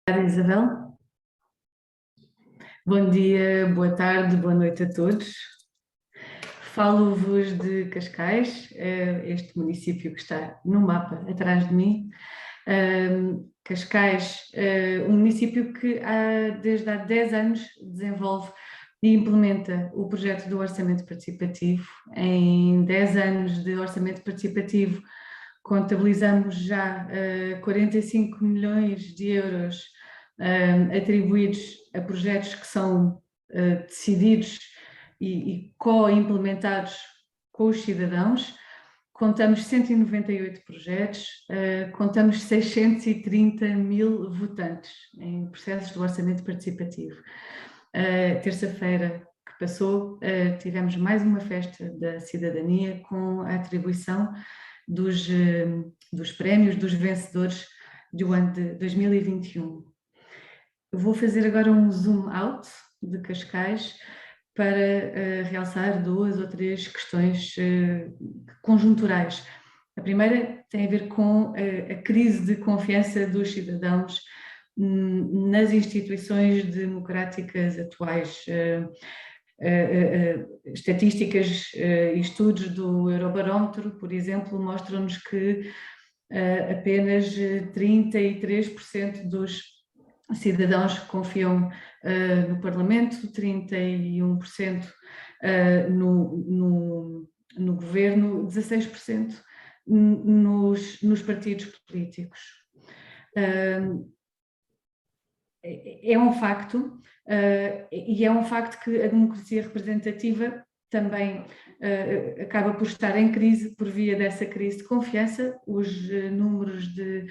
Obrigada, Isabel. Bom dia, boa tarde, boa noite a todos. Falo-vos de Cascais, este município que está no mapa atrás de mim. Cascais, um município que desde há 10 anos desenvolve e implementa o projeto do orçamento participativo. Em 10 anos de orçamento participativo, contabilizamos já 45 milhões de euros atribuídos a projetos que são decididos e co-implementados com os cidadãos. Contamos 198 projetos, contamos 630 mil votantes em processos do orçamento participativo. Terça-feira que passou, tivemos mais uma festa da cidadania com a atribuição dos prémios dos vencedores do ano de 2021. Vou fazer agora um zoom out de Cascais para realçar duas ou três questões conjunturais. A primeira tem a ver com a crise de confiança dos cidadãos nas instituições democráticas atuais. Estatísticas e estudos do Eurobarómetro, por exemplo, mostram-nos que apenas 33% dos cidadãos confiam no Parlamento, 31% no governo, 16% nos partidos políticos. É um facto, e é um facto que a democracia representativa também acaba por estar em crise por via dessa crise de confiança. Os números de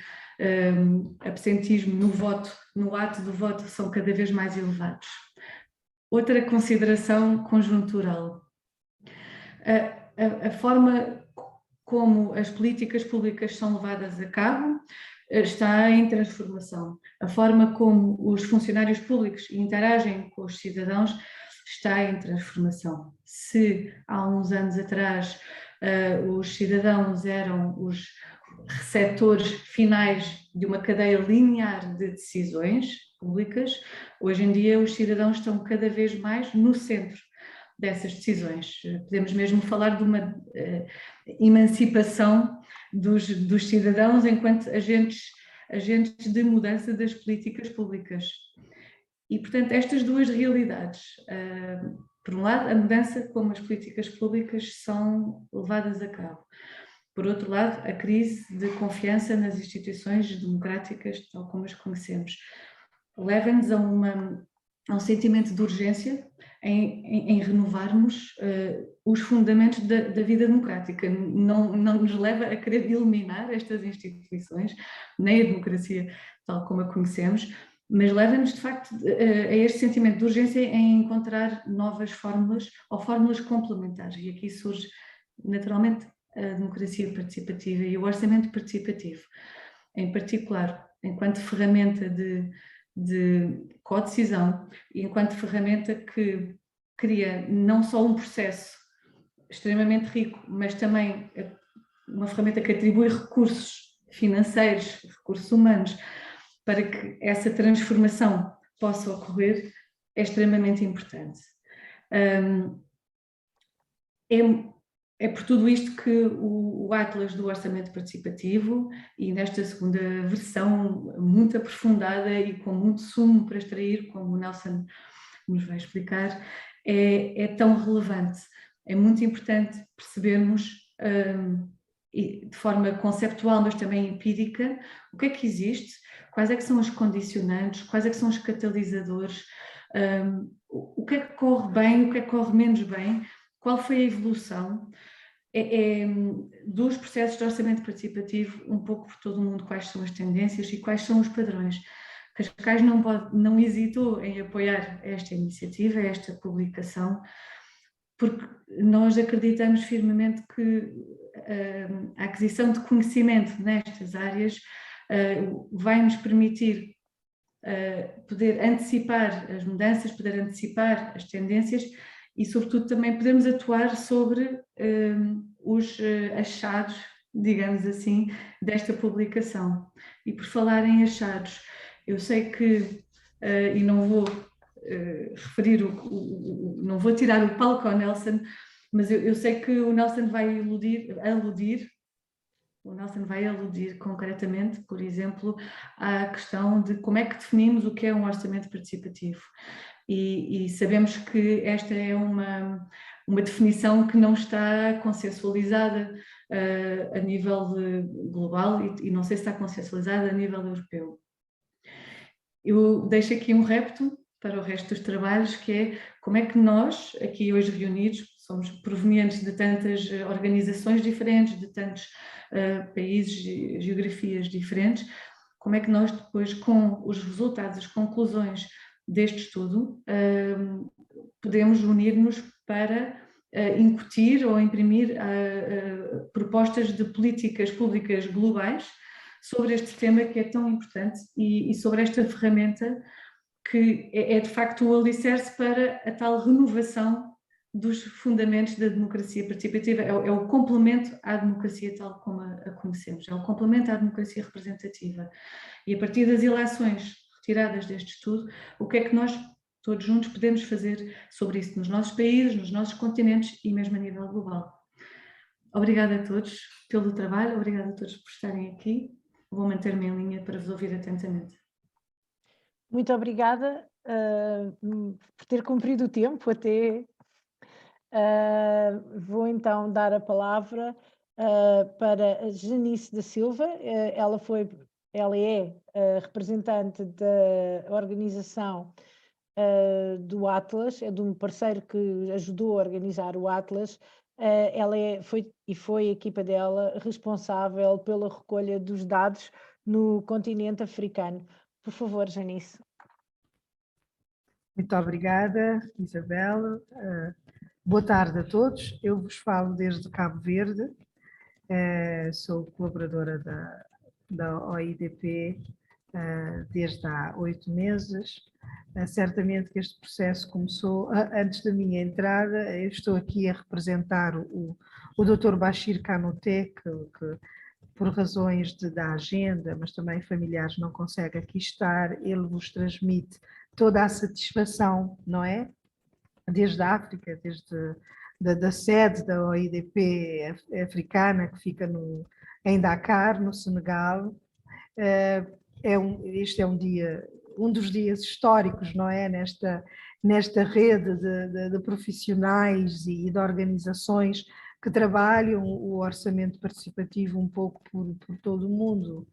absentismo no voto, no ato do voto, são cada vez mais elevados. Outra consideração conjuntural. A forma como as políticas públicas são levadas a cabo está em transformação. A forma como os funcionários públicos interagem com os cidadãos está em transformação. Se há uns anos atrás os cidadãos eram os receptores finais de uma cadeia linear de decisões públicas, hoje em dia os cidadãos estão cada vez mais no centro dessas decisões. Podemos mesmo falar de uma emancipação dos cidadãos enquanto agentes de mudança das políticas públicas. E, portanto, estas duas realidades, por um lado, a mudança como as políticas públicas são levadas a cabo. Por outro lado, a crise de confiança nas instituições democráticas, tal como as conhecemos, leva-nos a um sentimento de urgência em renovarmos os fundamentos da vida democrática. Não nos leva a querer eliminar estas instituições, nem a democracia tal como a conhecemos, mas leva-nos de facto a este sentimento de urgência em encontrar novas fórmulas ou fórmulas complementares. E aqui surge naturalmente a democracia participativa e o orçamento participativo, em particular, enquanto ferramenta de codecisão e enquanto ferramenta que cria não só um processo extremamente rico, mas também uma ferramenta que atribui recursos financeiros, recursos humanos, para que essa transformação possa ocorrer, é extremamente importante. É por tudo isto que o Atlas do Orçamento Participativo, e nesta segunda versão muito aprofundada e com muito sumo para extrair, como o Nelson nos vai explicar, é tão relevante. É muito importante percebermos, de forma conceptual, mas também empírica, o que é que existe, quais é que são os condicionantes, quais é que são os catalisadores, o que é que corre bem, o que é que corre menos bem, qual foi a evolução dos processos de orçamento participativo, um pouco por todo o mundo, quais são as tendências e quais são os padrões. Cascais não hesitou em apoiar esta iniciativa, esta publicação, porque nós acreditamos firmemente que a aquisição de conhecimento nestas áreas vai nos permitir poder antecipar as mudanças, poder antecipar as tendências e, sobretudo, também podemos atuar sobre os achados, digamos assim, desta publicação. E por falar em achados, Eu sei que, e não vou referir, não vou tirar o palco ao Nelson, mas eu sei que o Nelson vai aludir concretamente, por exemplo, à questão de como é que definimos o que é um orçamento participativo. E sabemos que esta é uma definição que não está consensualizada a nível global e não sei se está consensualizada a nível europeu. Eu deixo aqui um repto para o resto dos trabalhos, que é como é que nós, aqui hoje reunidos, somos provenientes de tantas organizações diferentes, de tantos países, geografias diferentes, como é que nós depois, com os resultados, as conclusões deste estudo, podemos unir-nos para incutir ou imprimir propostas de políticas públicas globais sobre este tema que é tão importante e sobre esta ferramenta que é de facto o alicerce para a tal renovação dos fundamentos da democracia participativa. É o complemento à democracia tal como a conhecemos, é o complemento à democracia representativa. E a partir das eleições retiradas deste estudo, o que é que nós todos juntos podemos fazer sobre isso nos nossos países, nos nossos continentes e mesmo a nível global. Obrigada a todos pelo trabalho, obrigada a todos por estarem aqui. Vou manter-me em linha para vos ouvir atentamente. Muito obrigada por ter cumprido o tempo até. Vou então dar a palavra para a Janice da Silva. Ela é representante da organização do Atlas, é de um parceiro que ajudou a organizar o Atlas. Ela foi a equipa dela responsável pela recolha dos dados no continente africano. Por favor, Janice. Muito obrigada, Isabel. Boa tarde a todos. Eu vos falo desde Cabo Verde. Sou colaboradora da OIDP desde há 8 meses. Certamente que este processo começou antes da minha entrada. Eu estou aqui a representar o Dr. Bashir Kanouté, que por razões da agenda, mas também familiares, não consegue aqui estar. Ele vos transmite toda a satisfação, não é? Desde a África, desde da sede da OIDP africana, que fica em Dakar, no Senegal. Este é um dos dias históricos, não é? Nesta rede de profissionais e de organizações que trabalham o orçamento participativo um pouco por todo o mundo.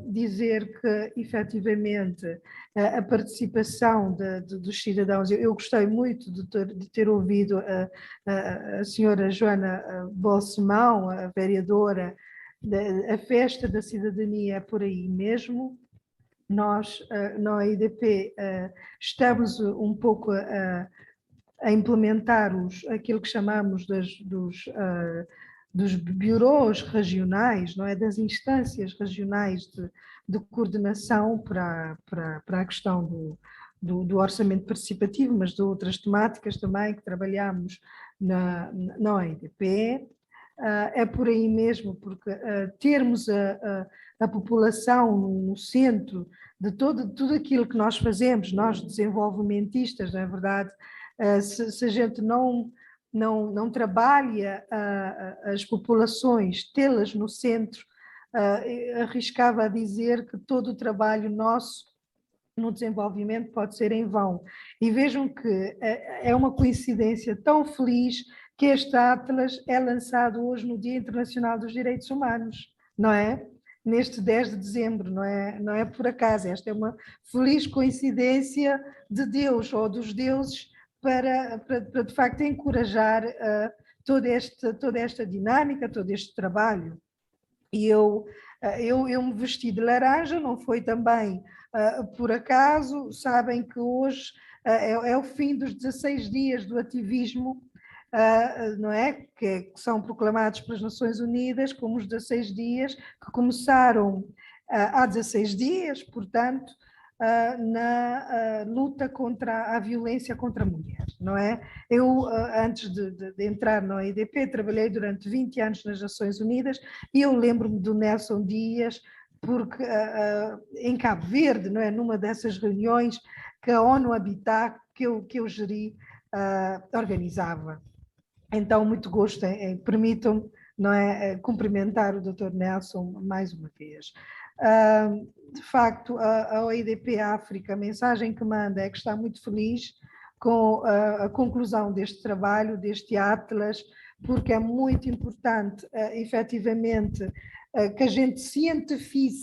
Dizer que, efetivamente, a participação dos cidadãos, eu gostei muito de ter ouvido a senhora Joana Bolsemão, a vereadora, a festa da cidadania é por aí mesmo. Nós, na OIDP, estamos um pouco a implementar aquilo que chamamos dos bureaus regionais, não é? Das instâncias regionais de coordenação para a questão do orçamento participativo, mas de outras temáticas também que trabalhamos na OIDP. É por aí mesmo, porque termos a população no centro de tudo aquilo que nós fazemos, nós desenvolvimentistas, na verdade, se a gente não trabalha as populações, tê-las no centro, arriscava a dizer que todo o trabalho nosso no desenvolvimento pode ser em vão. E vejam que é uma coincidência tão feliz que este Atlas é lançado hoje no Dia Internacional dos Direitos Humanos, não é? Neste 10 de dezembro, não é por acaso, esta é uma feliz coincidência de Deus ou dos deuses para de facto encorajar toda esta dinâmica, todo este trabalho. E eu me vesti de laranja, não foi também por acaso. Sabem que hoje é o fim dos 16 dias do ativismo, não é? Que são proclamados pelas Nações Unidas como os 16 dias, que começaram há 16 dias, portanto, na luta contra a violência contra a mulher, não é? Eu, antes de entrar na OIDP, trabalhei durante 20 anos nas Nações Unidas e eu lembro-me do Nelson Dias, porque em Cabo Verde, não é, numa dessas reuniões que a ONU Habitat, que eu geri, organizava. Então, muito gosto, permitam-me, não é, cumprimentar o Dr. Nelson mais uma vez. De facto, a OIDP África, a mensagem que manda é que está muito feliz com a conclusão deste trabalho, deste Atlas, porque é muito importante, efetivamente, que a gente cientifique,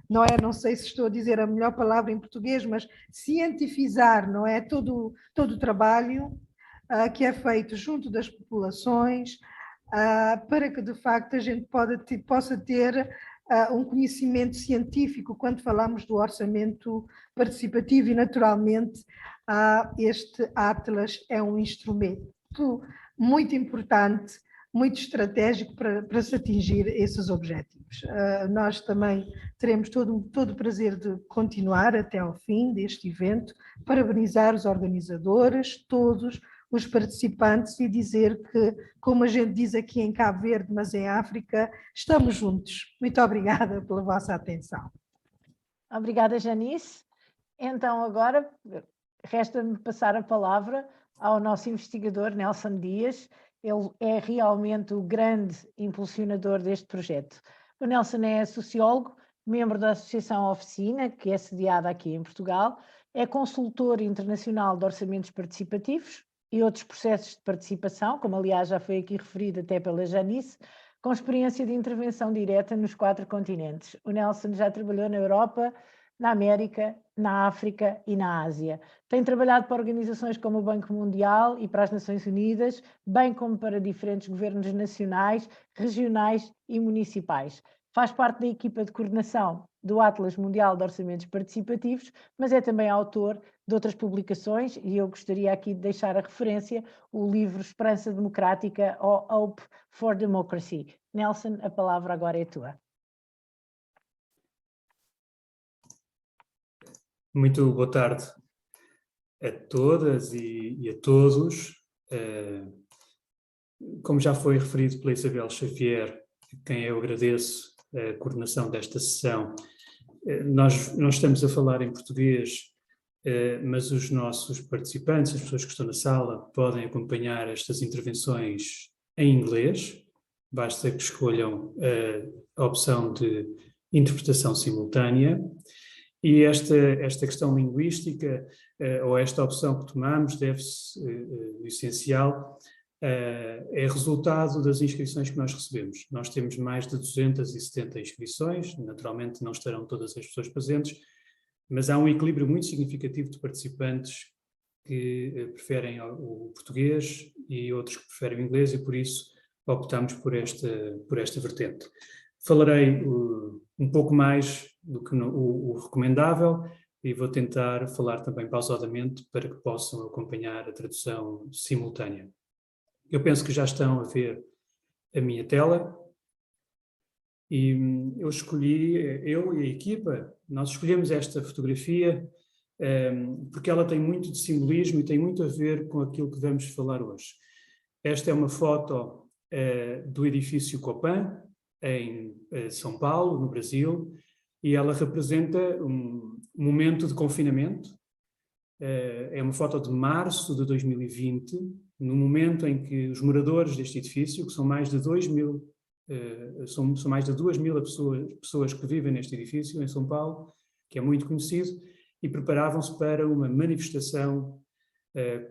não é? Não sei se estou a dizer a melhor palavra em português, mas cientificar, não é? Todo o trabalho que é feito junto das populações, para que de facto a gente possa ter um conhecimento científico quando falamos do orçamento participativo e naturalmente este Atlas é um instrumento muito importante, muito estratégico para se atingir esses objetivos. Nós também teremos todo o prazer de continuar até ao fim deste evento, parabenizar os organizadores, todos os participantes e dizer que, como a gente diz aqui em Cabo Verde, mas em África, estamos juntos. Muito obrigada pela vossa atenção. Obrigada, Janice. Então, agora resta-me passar a palavra ao nosso investigador, Nelson Dias. Ele é realmente o grande impulsionador deste projeto. O Nelson é sociólogo, membro da Associação Oficina, que é sediada aqui em Portugal, é consultor internacional de orçamentos participativos e outros processos de participação, como aliás já foi aqui referido até pela Janice, com experiência de intervenção direta nos 4 continentes. O Nelson já trabalhou na Europa, na América, na África e na Ásia. Tem trabalhado para organizações como o Banco Mundial e para as Nações Unidas, bem como para diferentes governos nacionais, regionais e municipais. Faz parte da equipa de coordenação do Atlas Mundial de Orçamentos Participativos, mas é também autor de outras publicações, e eu gostaria aqui de deixar a referência, o livro Esperança Democrática ou Hope for Democracy. Nelson, a palavra agora é tua. Muito boa tarde a todas e a todos. Como já foi referido pela Isabel Xavier, a quem eu agradeço a coordenação desta sessão, nós estamos a falar em português, mas os nossos participantes, as pessoas que estão na sala, podem acompanhar estas intervenções em inglês. Basta que escolham a opção de interpretação simultânea. E esta questão linguística, ou esta opção que tomamos, deve-se, no essencial, é resultado das inscrições que nós recebemos. Nós temos mais de 270 inscrições, naturalmente não estarão todas as pessoas presentes, mas há um equilíbrio muito significativo de participantes que preferem o português e outros que preferem o inglês, e por isso optamos por esta vertente. Falarei um pouco mais do que o recomendável e vou tentar falar também pausadamente para que possam acompanhar a tradução simultânea. Eu penso que já estão a ver a minha tela e eu e a equipa, nós escolhemos esta fotografia porque ela tem muito de simbolismo e tem muito a ver com aquilo que vamos falar hoje. Esta é uma foto do edifício Copan, em São Paulo, no Brasil, e ela representa um momento de confinamento. É uma foto de março de 2020, no momento em que os moradores deste edifício, que são mais de 2.000, são mais de 2.000 pessoas que vivem neste edifício, em São Paulo, que é muito conhecido, e preparavam-se para uma manifestação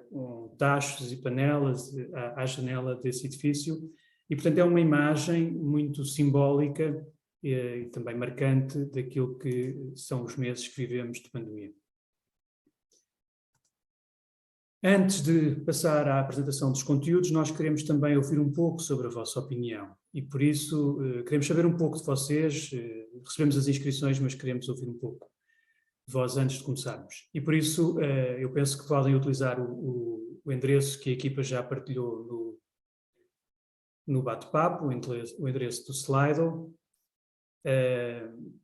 com tachos e panelas à janela desse edifício. E, portanto, é uma imagem muito simbólica e também marcante daquilo que são os meses que vivemos de pandemia. Antes de passar à apresentação dos conteúdos, nós queremos também ouvir um pouco sobre a vossa opinião. E, por isso, queremos saber um pouco de vocês. Recebemos as inscrições, mas queremos ouvir um pouco de vós antes de começarmos. E, por isso, eu penso que podem utilizar o endereço que a equipa já partilhou no bate-papo, o endereço do Slido,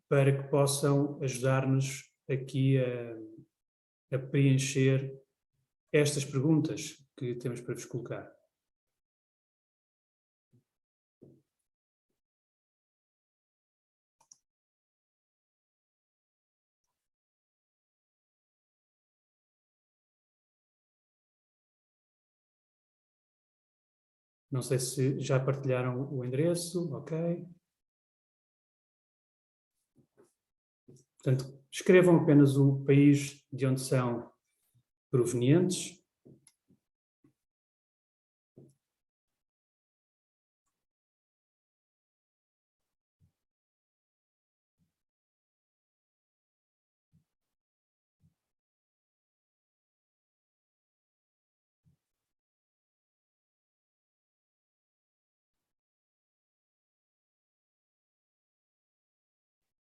para que possam ajudar-nos aqui a preencher estas perguntas que temos para vos colocar. Não sei se já partilharam o endereço, ok. Portanto, escrevam apenas o país de onde são provenientes.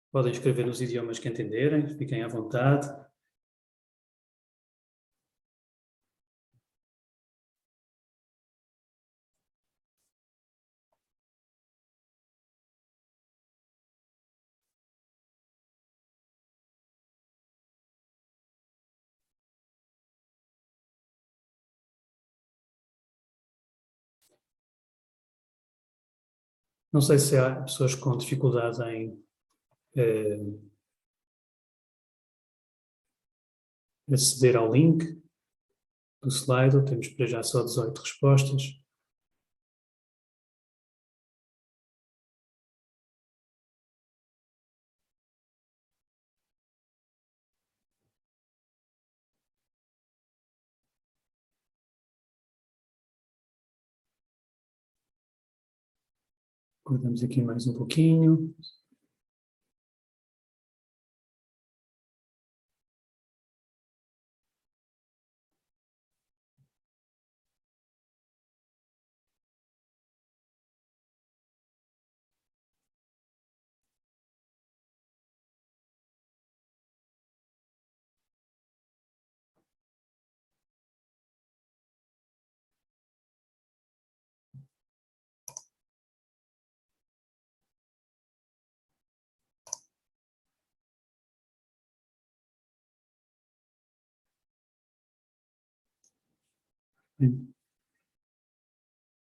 Podem escrever nos idiomas que entenderem, fiquem à vontade. Não sei se há pessoas com dificuldade em aceder ao link do Slido. Temos para já só 18 respostas. Guardamos aqui mais um pouquinho.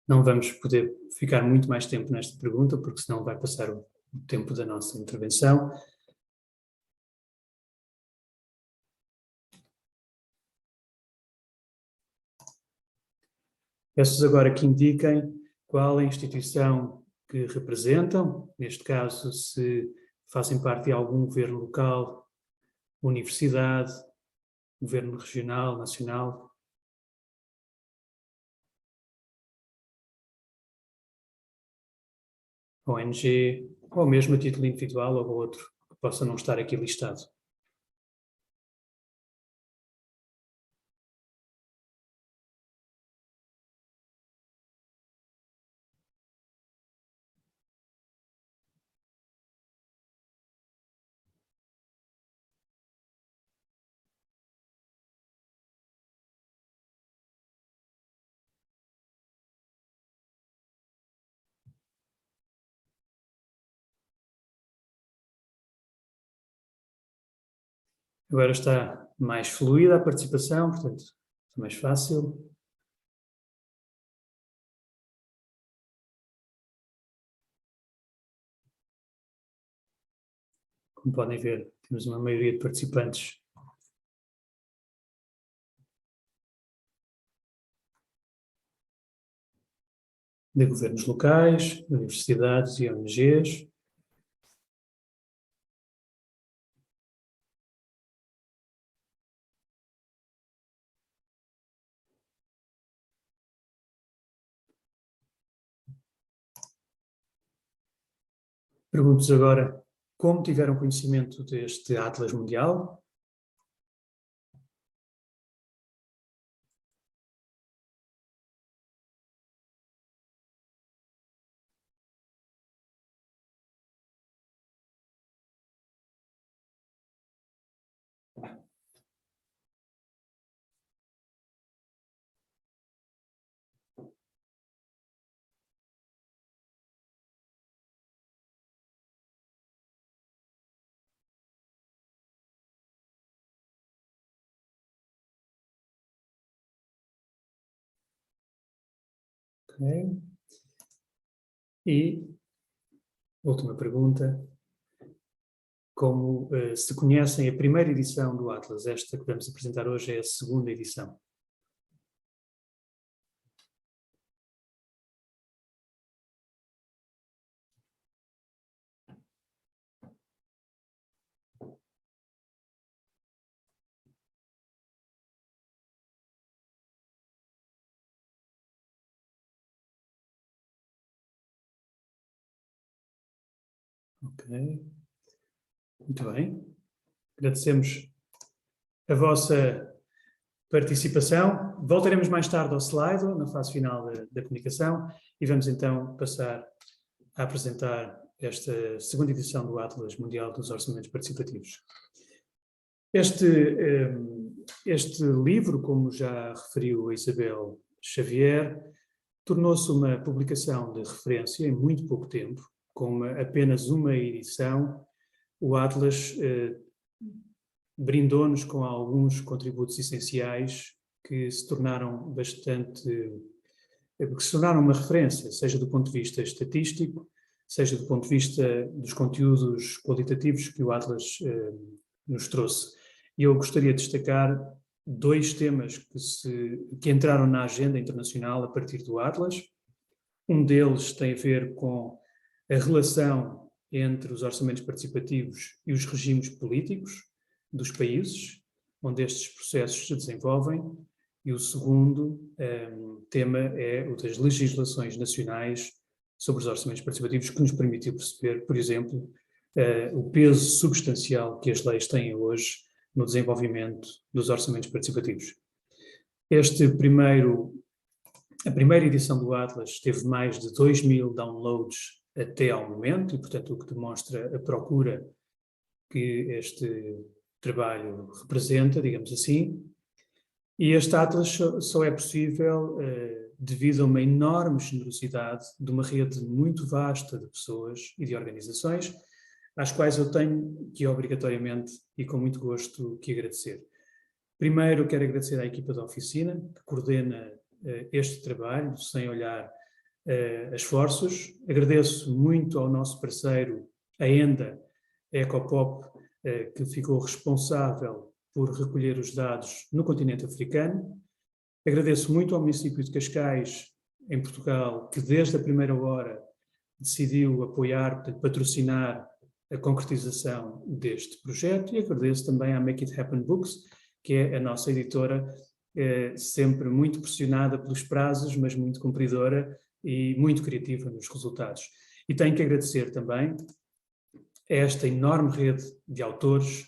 Não vamos poder ficar muito mais tempo nesta pergunta, porque senão vai passar o tempo da nossa intervenção. Peço-vos agora que indiquem qual é a instituição que representam, neste caso, se fazem parte de algum governo local, universidade, governo regional, nacional. ONG, ou mesmo a título individual ou outro, que possa não estar aqui listado. Agora está mais fluida a participação, portanto, está mais fácil. Como podem ver, temos uma maioria de participantes de governos locais, universidades e ONGs. Pergunto-vos agora como tiveram conhecimento deste Atlas Mundial. Okay. E, última pergunta, como se conhecem a primeira edição do Atlas? Esta que vamos apresentar hoje é a segunda edição. Ok. Muito bem. Agradecemos a vossa participação. Voltaremos mais tarde ao slide, na fase final da comunicação, e vamos então passar a apresentar esta segunda edição do Atlas Mundial dos Orçamentos Participativos. Este livro, como já referiu a Isabel Xavier, tornou-se uma publicação de referência em muito pouco tempo, com apenas uma edição. O Atlas brindou-nos com alguns contributos essenciais que se tornaram uma referência, seja do ponto de vista estatístico, seja do ponto de vista dos conteúdos qualitativos que o Atlas nos trouxe. E eu gostaria de destacar 2 temas que entraram na agenda internacional a partir do Atlas. Um deles tem a ver com a relação entre os orçamentos participativos e os regimes políticos dos países onde estes processos se desenvolvem, e o segundo tema é o das legislações nacionais sobre os orçamentos participativos, que nos permitiu perceber, por exemplo, o peso substancial que as leis têm hoje no desenvolvimento dos orçamentos participativos. A primeira edição do Atlas teve mais de 2.000 downloads até ao momento, e, portanto, o que demonstra a procura que este trabalho representa, digamos assim. E este Atlas só é possível devido a uma enorme generosidade de uma rede muito vasta de pessoas e de organizações, às quais eu tenho que, obrigatoriamente e com muito gosto, que agradecer. Primeiro, quero agradecer à equipa da oficina, que coordena este trabalho, sem olhar a esforços. Agradeço muito ao nosso parceiro, a ENDA Ecopop, que ficou responsável por recolher os dados no continente africano. Agradeço muito ao município de Cascais, em Portugal, que desde a primeira hora decidiu apoiar, portanto, patrocinar a concretização deste projeto, e agradeço também à Make It Happen Books, que é a nossa editora, sempre muito pressionada pelos prazos, mas muito cumpridora e muito criativa nos resultados. E tenho que agradecer também a esta enorme rede de autores,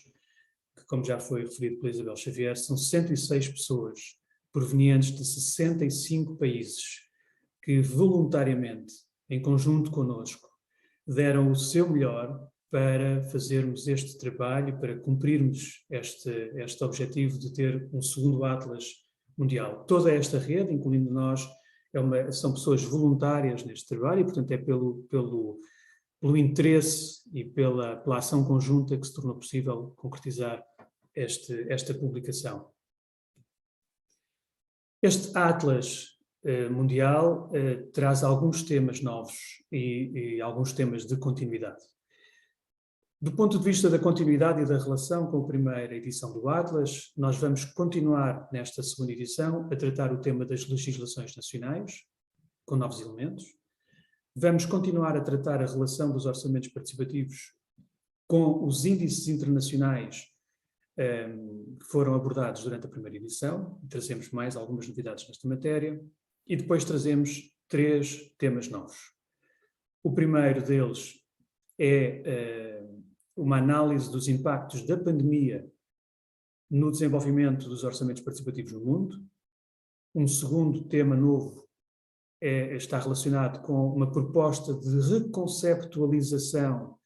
que, como já foi referido pela Isabel Xavier, são 106 pessoas provenientes de 65 países que voluntariamente, em conjunto connosco, deram o seu melhor para fazermos este trabalho, para cumprirmos este objetivo de ter um segundo Atlas mundial. Toda esta rede, incluindo nós, são pessoas voluntárias neste trabalho, e, portanto, é pelo interesse e pela ação conjunta que se tornou possível concretizar esta publicação. Este Atlas mundial traz alguns temas novos e alguns temas de continuidade. Do ponto de vista da continuidade e da relação com a primeira edição do Atlas, nós vamos continuar nesta segunda edição a tratar o tema das legislações nacionais, com novos elementos. Vamos continuar a tratar a relação dos orçamentos participativos com os índices internacionais que foram abordados durante a primeira edição. Trazemos mais algumas novidades nesta matéria, e depois trazemos 3 temas novos. O primeiro deles é uma análise dos impactos da pandemia no desenvolvimento dos orçamentos participativos no mundo. Um segundo tema novo está relacionado com uma proposta de reconceptualização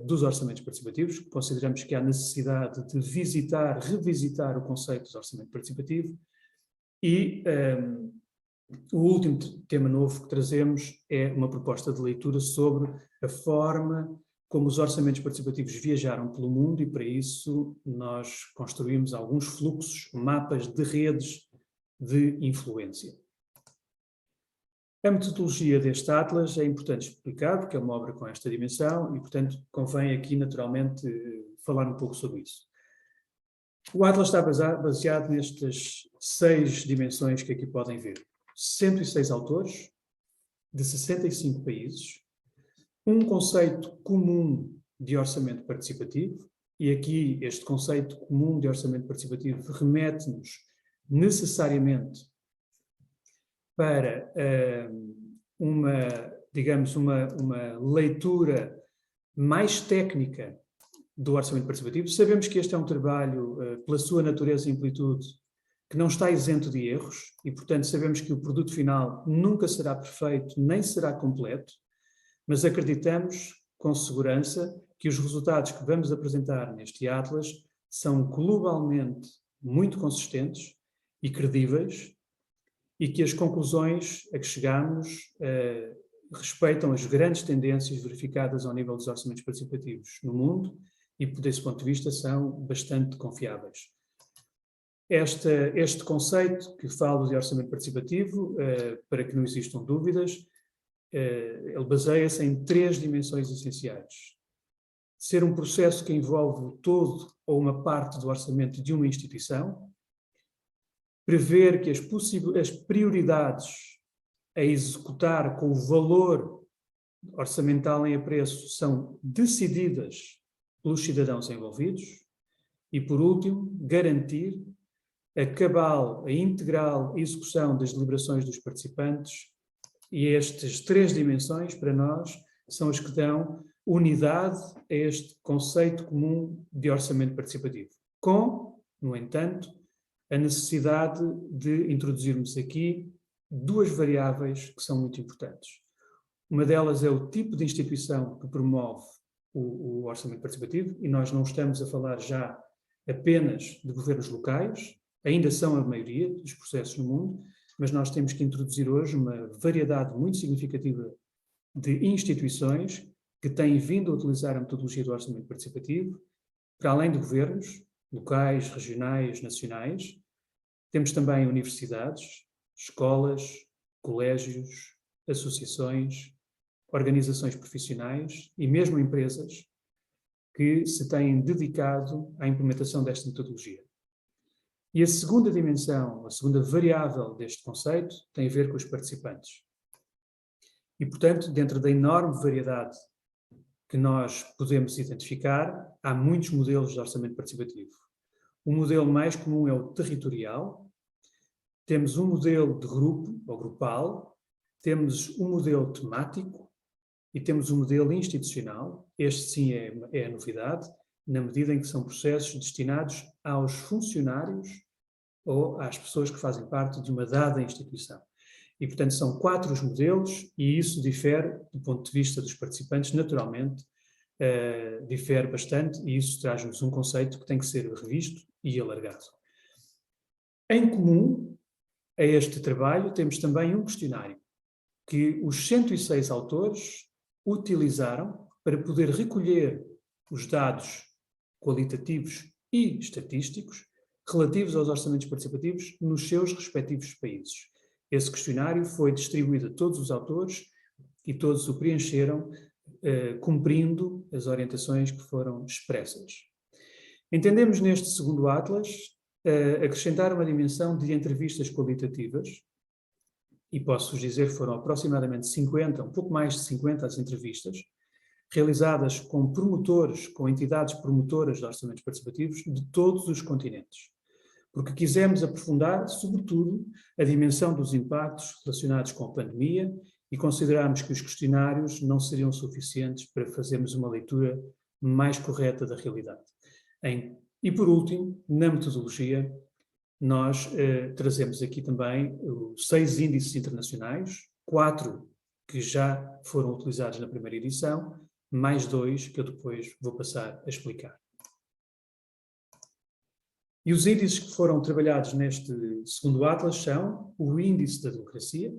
dos orçamentos participativos. Consideramos que há necessidade de revisitar o conceito de orçamento participativo. E o último tema novo que trazemos é uma proposta de leitura sobre a forma como os orçamentos participativos viajaram pelo mundo, e para isso nós construímos alguns fluxos, mapas de redes de influência. A metodologia deste Atlas é importante explicar, porque é uma obra com esta dimensão e, portanto, convém aqui naturalmente falar um pouco sobre isso. O Atlas está baseado nestas 6 dimensões que aqui podem ver. 106 autores, de 65 países, um conceito comum de orçamento participativo, e aqui este conceito comum de orçamento participativo remete-nos necessariamente para uma leitura mais técnica do orçamento participativo. Sabemos que este é um trabalho, pela sua natureza e amplitude, que não está isento de erros e, portanto, sabemos que o produto final nunca será perfeito, nem será completo, mas acreditamos com segurança que os resultados que vamos apresentar neste Atlas são globalmente muito consistentes e credíveis e que as conclusões a que chegamos respeitam as grandes tendências verificadas ao nível dos orçamentos participativos no mundo e, desse ponto de vista, são bastante confiáveis. Este conceito que falo de orçamento participativo, para que não existam dúvidas, ele baseia-se em 3 dimensões essenciais. Ser um processo que envolve o todo ou uma parte do orçamento de uma instituição, prever que as prioridades a executar com o valor orçamental em apreço são decididas pelos cidadãos envolvidos e, por último, garantir a cabal, a integral execução das deliberações dos participantes. E estas 3 dimensões, para nós, são as que dão unidade a este conceito comum de orçamento participativo. Com, no entanto, a necessidade de introduzirmos aqui 2 variáveis que são muito importantes. Uma delas é o tipo de instituição que promove o orçamento participativo, e nós não estamos a falar já apenas de governos locais, ainda são a maioria dos processos no mundo, mas nós temos que introduzir hoje uma variedade muito significativa de instituições que têm vindo a utilizar a metodologia do orçamento participativo, para além de governos locais, regionais, nacionais. Temos também universidades, escolas, colégios, associações, organizações profissionais e mesmo empresas que se têm dedicado à implementação desta metodologia. E a segunda dimensão, a segunda variável deste conceito, tem a ver com os participantes. E, portanto, dentro da enorme variedade que nós podemos identificar, há muitos modelos de orçamento participativo. O modelo mais comum é o territorial. Temos um modelo de grupo, ou grupal. Temos um modelo temático e temos um modelo institucional. Este, sim, é a novidade, na medida em que são processos destinados aos funcionários ou às pessoas que fazem parte de uma dada instituição. E, portanto, são 4 os modelos e isso difere, do ponto de vista dos participantes, naturalmente, difere bastante e isso traz-nos um conceito que tem que ser revisto e alargado. Em comum a este trabalho temos também um questionário que os 106 autores utilizaram para poder recolher os dados qualitativos e estatísticos relativos aos orçamentos participativos nos seus respectivos países. Esse questionário foi distribuído a todos os autores e todos o preencheram, cumprindo as orientações que foram expressas. Entendemos neste segundo Atlas acrescentar uma dimensão de entrevistas qualitativas, e posso-vos dizer que foram aproximadamente 50, um pouco mais de 50 as entrevistas, realizadas com promotores, com entidades promotoras de orçamentos participativos de todos os continentes. Porque quisemos aprofundar, sobretudo, a dimensão dos impactos relacionados com a pandemia e consideramos que os questionários não seriam suficientes para fazermos uma leitura mais correta da realidade. E, por último, na metodologia, nós trazemos aqui também 6 índices internacionais, 4 que já foram utilizados na primeira edição, mais 2 que eu depois vou passar a explicar. E os índices que foram trabalhados neste segundo Atlas são o índice da democracia,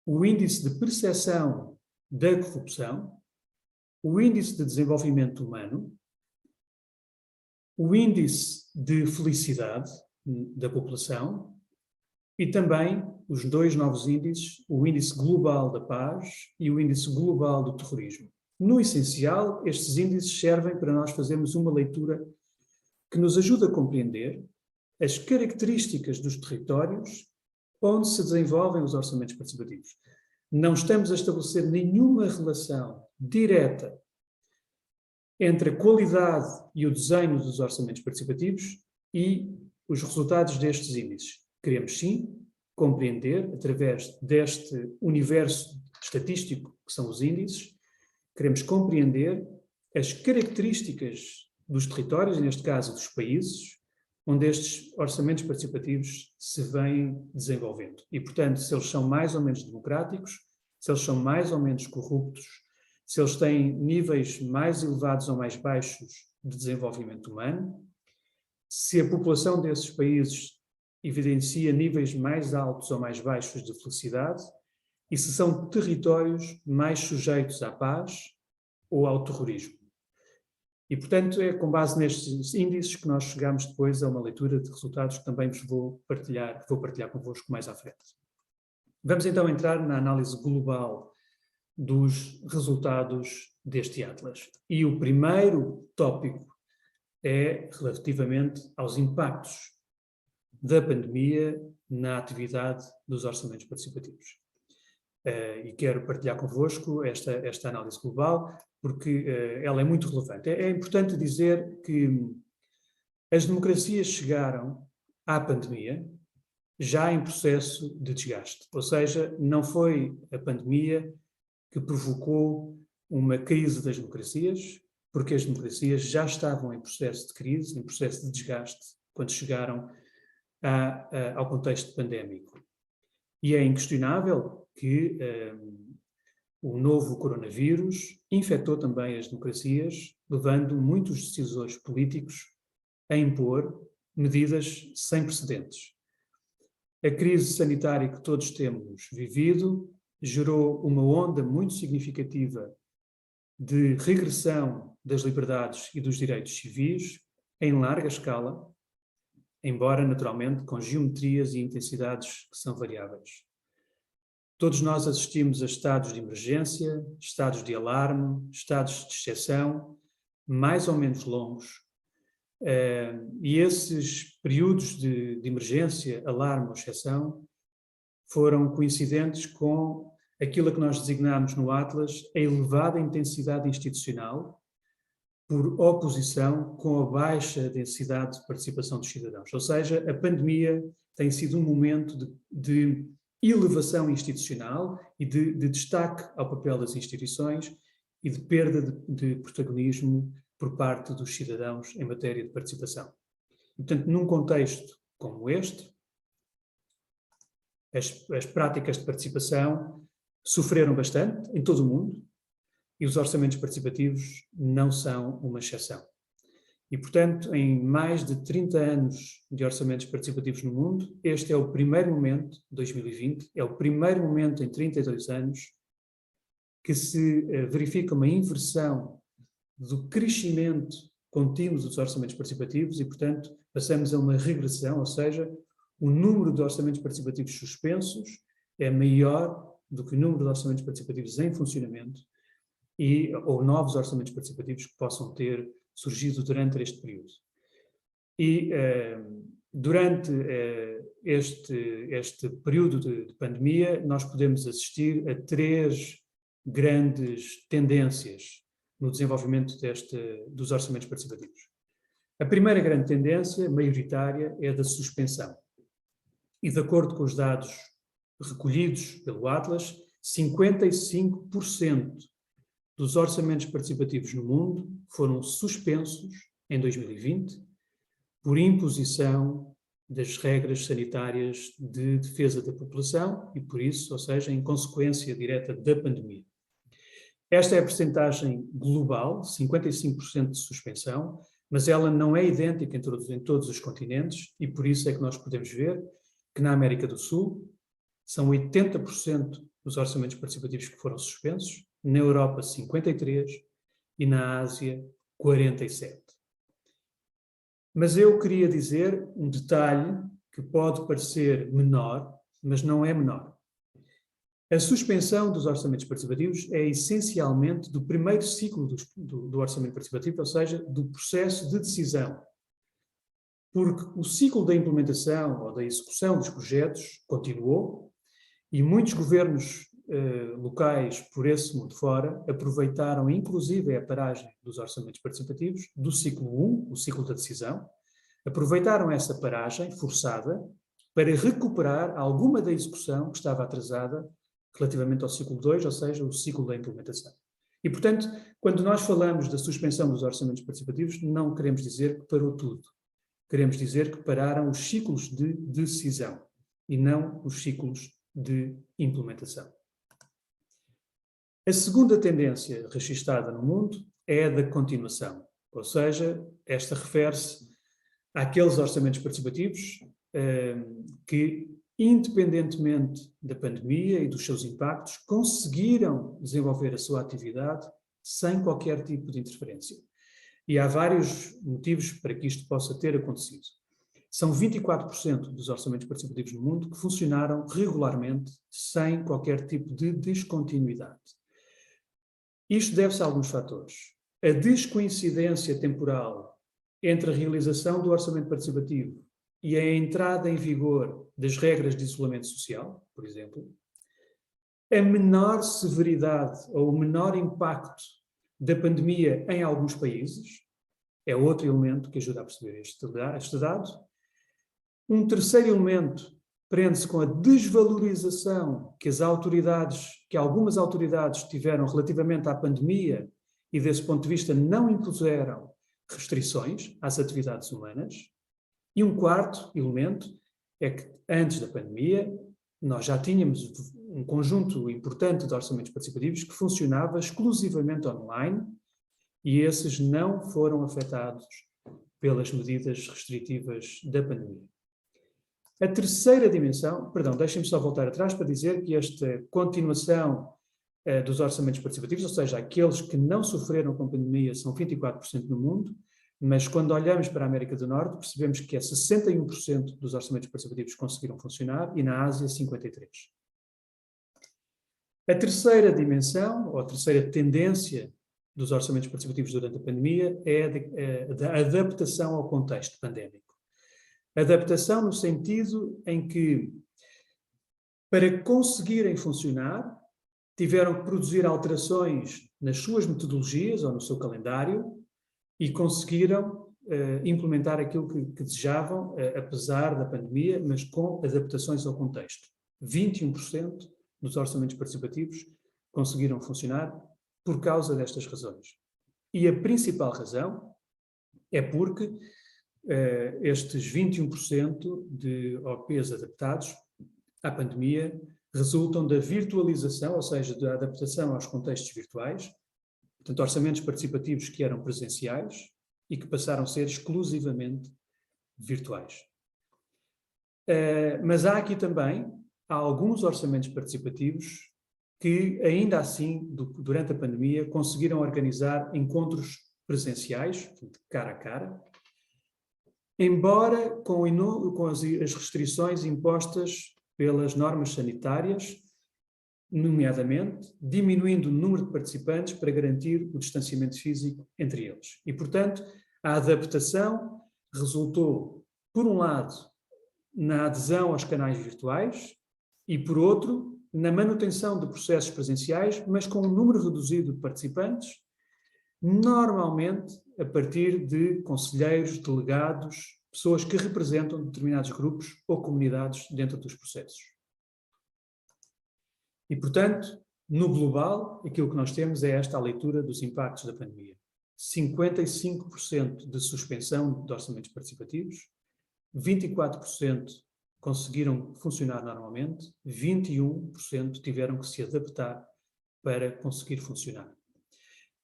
o índice de percepção da corrupção, o índice de desenvolvimento humano, o índice de felicidade da população e também os 2 novos índices, o índice global da paz e o índice global do terrorismo. No essencial, estes índices servem para nós fazermos uma leitura que nos ajuda a compreender as características dos territórios onde se desenvolvem os orçamentos participativos. Não estamos a estabelecer nenhuma relação direta entre a qualidade e o desenho dos orçamentos participativos e os resultados destes índices. Queremos, sim, compreender, através deste universo estatístico que são os índices, queremos compreender as características dos territórios, neste caso dos países, onde estes orçamentos participativos se vêm desenvolvendo. E, portanto, se eles são mais ou menos democráticos, se eles são mais ou menos corruptos, se eles têm níveis mais elevados ou mais baixos de desenvolvimento humano, se a população desses países evidencia níveis mais altos ou mais baixos de felicidade, e se são territórios mais sujeitos à paz ou ao terrorismo. E, portanto, é com base nestes índices que nós chegamos depois a uma leitura de resultados que também vos vou partilhar convosco mais à frente. Vamos então entrar na análise global dos resultados deste Atlas. E o primeiro tópico é relativamente aos impactos da pandemia na atividade dos orçamentos participativos. E quero partilhar convosco esta análise global, porque ela é muito relevante. É importante dizer que as democracias chegaram à pandemia já em processo de desgaste, ou seja, não foi a pandemia que provocou uma crise das democracias, porque as democracias já estavam em processo de crise, em processo de desgaste, quando chegaram ao contexto pandémico. E é inquestionável que o novo coronavírus infectou também as democracias, levando muitos decisores políticos a impor medidas sem precedentes. A crise sanitária que todos temos vivido gerou uma onda muito significativa de regressão das liberdades e dos direitos civis em larga escala, embora naturalmente com geometrias e intensidades que são variáveis. Todos nós assistimos a estados de emergência, estados de alarme, estados de exceção, mais ou menos longos, e esses períodos de emergência, alarme ou exceção foram coincidentes com aquilo que nós designamos no Atlas a elevada intensidade institucional por oposição com a baixa densidade de participação dos cidadãos. Ou seja, a pandemia tem sido um momento de elevação institucional e de destaque ao papel das instituições e de perda de protagonismo por parte dos cidadãos em matéria de participação. E, portanto, num contexto como este, as práticas de participação sofreram bastante em todo o mundo e os orçamentos participativos não são uma exceção. E, portanto, em mais de 30 anos de orçamentos participativos no mundo, este é o primeiro momento, 2020, é o primeiro momento em 32 anos que se verifica uma inversão do crescimento contínuo dos orçamentos participativos e, portanto, passamos a uma regressão, ou seja, o número de orçamentos participativos suspensos é maior do que o número de orçamentos participativos em funcionamento ou novos orçamentos participativos que possam ter surgido durante este período. E durante este período de pandemia, nós podemos assistir a 3 grandes tendências no desenvolvimento dos orçamentos participativos. A primeira grande tendência, maioritária, é a da suspensão. E, de acordo com os dados recolhidos pelo Atlas, 55% dos orçamentos participativos no mundo foram suspensos em 2020 por imposição das regras sanitárias de defesa da população e, por isso, ou seja, em consequência direta da pandemia. Esta é a percentagem global, 55% de suspensão, mas ela não é idêntica em todos os continentes e por isso é que nós podemos ver que na América do Sul são 80% dos orçamentos participativos que foram suspensos, na Europa 53% e na Ásia 47%. Mas eu queria dizer um detalhe que pode parecer menor, mas não é menor. A suspensão dos orçamentos participativos é essencialmente do primeiro ciclo do orçamento participativo, ou seja, do processo de decisão. Porque o ciclo da implementação ou da execução dos projetos continuou e muitos governos locais por esse mundo fora aproveitaram inclusive a paragem dos orçamentos participativos do ciclo 1, o ciclo da decisão, aproveitaram essa paragem forçada para recuperar alguma da execução que estava atrasada relativamente ao ciclo 2, ou seja, o ciclo da implementação. E, portanto, quando nós falamos da suspensão dos orçamentos participativos, não queremos dizer que parou tudo. Queremos dizer que pararam os ciclos de decisão e não os ciclos de implementação. A segunda tendência registada no mundo é a da continuação, ou seja, esta refere-se àqueles orçamentos participativos que, independentemente da pandemia e dos seus impactos, conseguiram desenvolver a sua atividade sem qualquer tipo de interferência. E há vários motivos para que isto possa ter acontecido. São 24% dos orçamentos participativos no mundo que funcionaram regularmente, sem qualquer tipo de descontinuidade. Isto deve-se a alguns fatores. A descoincidência temporal entre a realização do orçamento participativo e a entrada em vigor das regras de isolamento social, por exemplo, a menor severidade ou o menor impacto da pandemia em alguns países, é outro elemento que ajuda a perceber este dado. Um terceiro elemento prende-se com a desvalorização que algumas autoridades tiveram relativamente à pandemia e, desse ponto de vista, não impuseram restrições às atividades humanas. E um quarto elemento é que, antes da pandemia, nós já tínhamos um conjunto importante de orçamentos participativos que funcionava exclusivamente online e esses não foram afetados pelas medidas restritivas da pandemia. A terceira dimensão, deixem-me só voltar atrás para dizer que esta continuação dos orçamentos participativos, ou seja, aqueles que não sofreram com a pandemia, são 24% no mundo, mas quando olhamos para a América do Norte, percebemos que 61% dos orçamentos participativos conseguiram funcionar e na Ásia 53%. A terceira dimensão, ou a terceira tendência dos orçamentos participativos durante a pandemia é a da adaptação ao contexto pandémico. Adaptação no sentido em que, para conseguirem funcionar, tiveram que produzir alterações nas suas metodologias ou no seu calendário e conseguiram implementar aquilo que desejavam, apesar da pandemia, mas com adaptações ao contexto. 21% dos orçamentos participativos conseguiram funcionar por causa destas razões. E a principal razão é porque estes 21% de OPs adaptados à pandemia resultam da virtualização, ou seja, da adaptação aos contextos virtuais, portanto, orçamentos participativos que eram presenciais e que passaram a ser exclusivamente virtuais. Mas há aqui também alguns orçamentos participativos que, ainda assim, durante a pandemia, conseguiram organizar encontros presenciais, cara a cara, embora com as restrições impostas pelas normas sanitárias, nomeadamente diminuindo o número de participantes para garantir o distanciamento físico entre eles. E, portanto, a adaptação resultou, por um lado, na adesão aos canais virtuais e, por outro, na manutenção de processos presenciais, mas com um número reduzido de participantes, normalmente a partir de conselheiros, delegados, pessoas que representam determinados grupos ou comunidades dentro dos processos. E, portanto, no global, aquilo que nós temos é esta a leitura dos impactos da pandemia. 55% de suspensão de orçamentos participativos, 24% conseguiram funcionar normalmente, 21% tiveram que se adaptar para conseguir funcionar.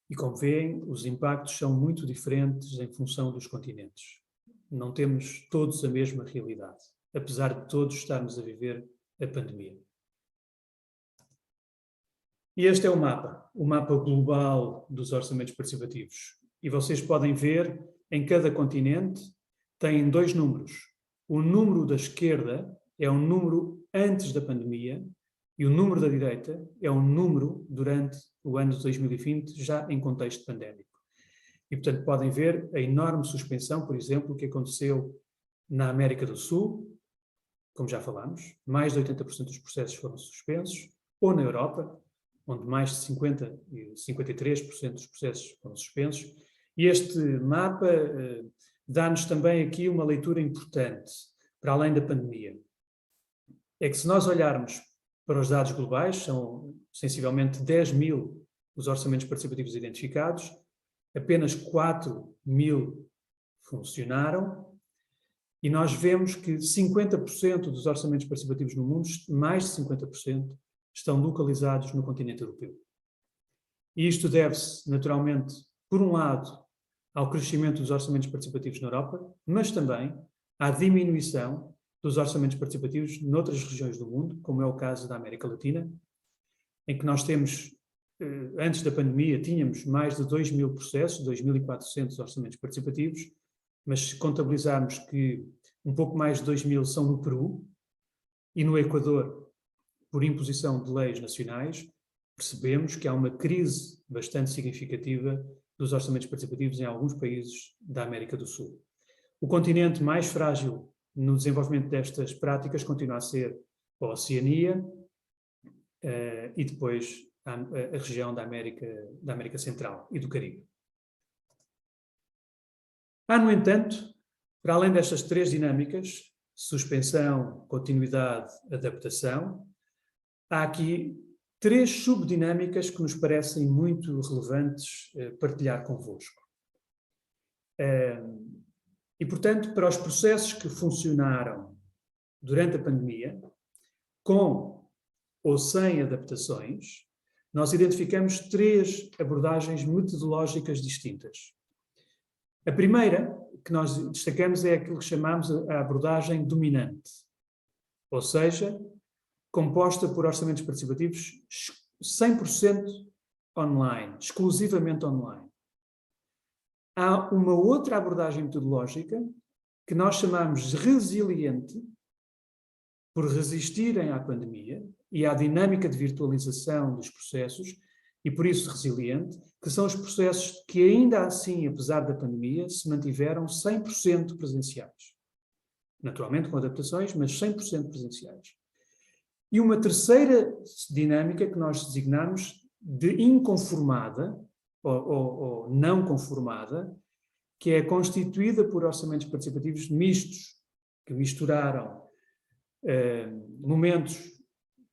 E, como veem, os impactos são muito diferentes em função dos continentes. Não temos todos a mesma realidade, apesar de todos estarmos a viver a pandemia. E este é o mapa global dos orçamentos participativos. E vocês podem ver, em cada continente, tem dois números. O número da esquerda é um número antes da pandemia e o número da direita é um número durante o ano de 2020, já em contexto pandémico. E, portanto, podem ver a enorme suspensão, por exemplo, que aconteceu na América do Sul, como já falámos, mais de 80% dos processos foram suspensos, ou na Europa, onde mais de 50% e 53% dos processos foram suspensos. E este mapa dá-nos também aqui uma leitura importante, para além da pandemia. É que se nós olharmos para os dados globais, são sensivelmente 10 mil os orçamentos participativos identificados, apenas 4.000 funcionaram, e nós vemos que 50% dos orçamentos participativos no mundo, mais de 50%, estão localizados no continente europeu. E isto deve-se, naturalmente, por um lado, ao crescimento dos orçamentos participativos na Europa, mas também à diminuição dos orçamentos participativos noutras regiões do mundo, como é o caso da América Latina, em que nós temos, antes da pandemia, tínhamos mais de 2.000 processos, 2.400 orçamentos participativos, mas se contabilizarmos que um pouco mais de 2.000 são no Peru e no Equador, por imposição de leis nacionais, percebemos que há uma crise bastante significativa dos orçamentos participativos em alguns países da América do Sul. O continente mais frágil no desenvolvimento destas práticas continua a ser a Oceania e depois a região da América Central e do Caribe. Há, no entanto, para além destas três dinâmicas, suspensão, continuidade, adaptação, há aqui três subdinâmicas que nos parecem muito relevantes partilhar convosco. E, portanto, para os processos que funcionaram durante a pandemia, com ou sem adaptações, nós identificamos três abordagens metodológicas distintas. A primeira que nós destacamos é aquilo que chamamos a abordagem dominante, ou seja, composta por orçamentos participativos 100% online, exclusivamente online. Há uma outra abordagem metodológica que nós chamamos de resiliente, por resistirem à pandemia e à dinâmica de virtualização dos processos, e por isso resiliente, que são os processos que ainda assim, apesar da pandemia, se mantiveram 100% presenciais. Naturalmente com adaptações, mas 100% presenciais. E uma terceira dinâmica que nós designamos de inconformada, ou não conformada, que é constituída por orçamentos participativos mistos, que misturaram momentos